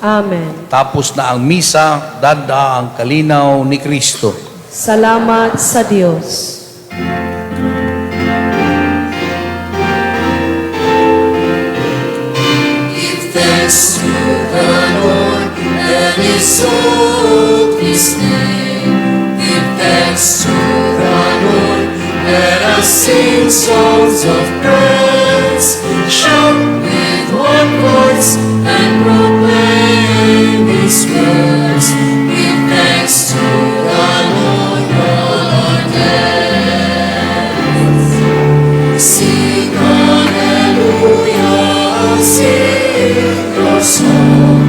Amen. Tapos na ang misa, dada ang kalinaw ni Kristo. Salamat sa Dios. Give thanks to the Lord and exalt His name. Give thanks to the Lord. Let us sing songs of praise. Shout with one voice and proclaim His words. Give thanks to the Lord all our days. Sing hallelujah, sing your song.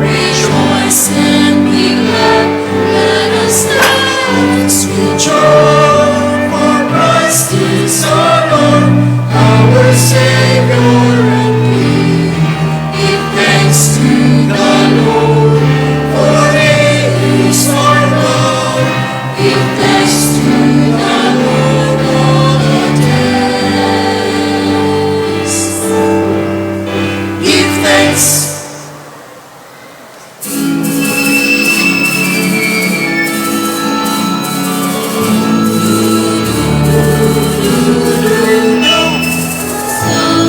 Rejoice and be glad. Let us dance with joy. For Christ is our Lord, our Savior and King. Give thanks to the Lord, for He is our God. Give thanks to the Lord all our days. Give thanks.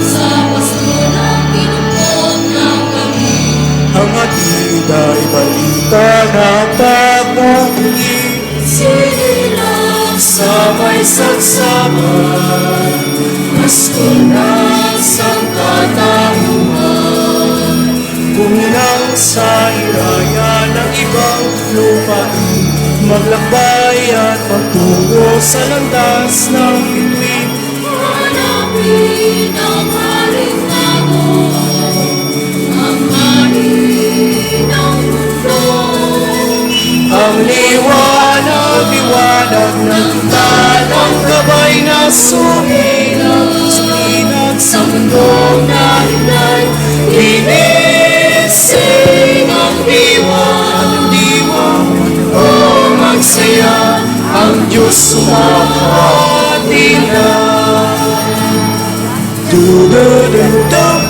Sa pasto ng pinupong ng kami. Ang hatid ay balita na pag-ibig Sinilang sa may sagsaman. Pasko ng sangkatauhan. Buminang sa iraya ng ibang lupain, maglakbay at magtungo sa landas ng bituin. Hanapin ang haring tagong, ang hari ng mundo. Ang liwanag ng talang gabay na suminag sa mundong nahinay. Ginising ang diwa, o magsaya, ang Diyos sumahati na. Dudududum,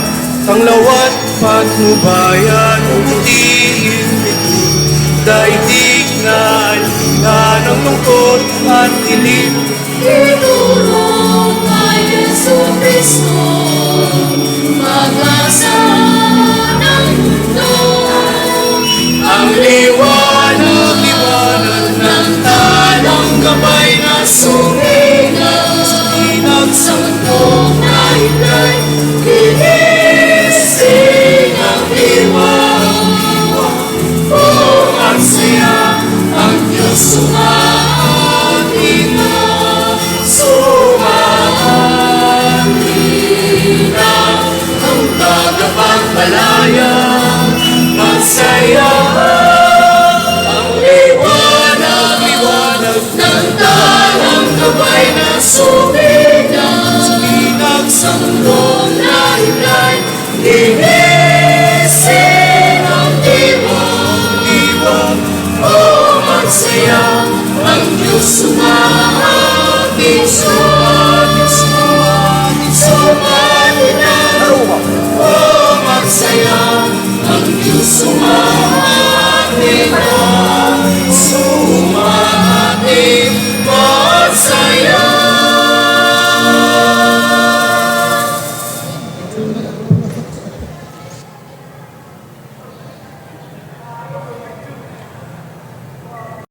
ang lawat patnubayan, utiin nito. Daigdig na alina ng lungkot at dilim. Tinuro kay Yesu Cristo, pag-asa ng mundo. Ang liwanag ng talang gabay na suminag sa mundong nahinay. Ginising ang diwa, o magsaya, ang Diyos sumahati na. Sumahati na ang tagapagpalayan. Magsaya ang liwanag ng talang gabay na suminag sa mundong nahinay. Ginising ang diwa, o magsaya, ang Diyos sumahati na. O magsaya, ang Diyos sumahati.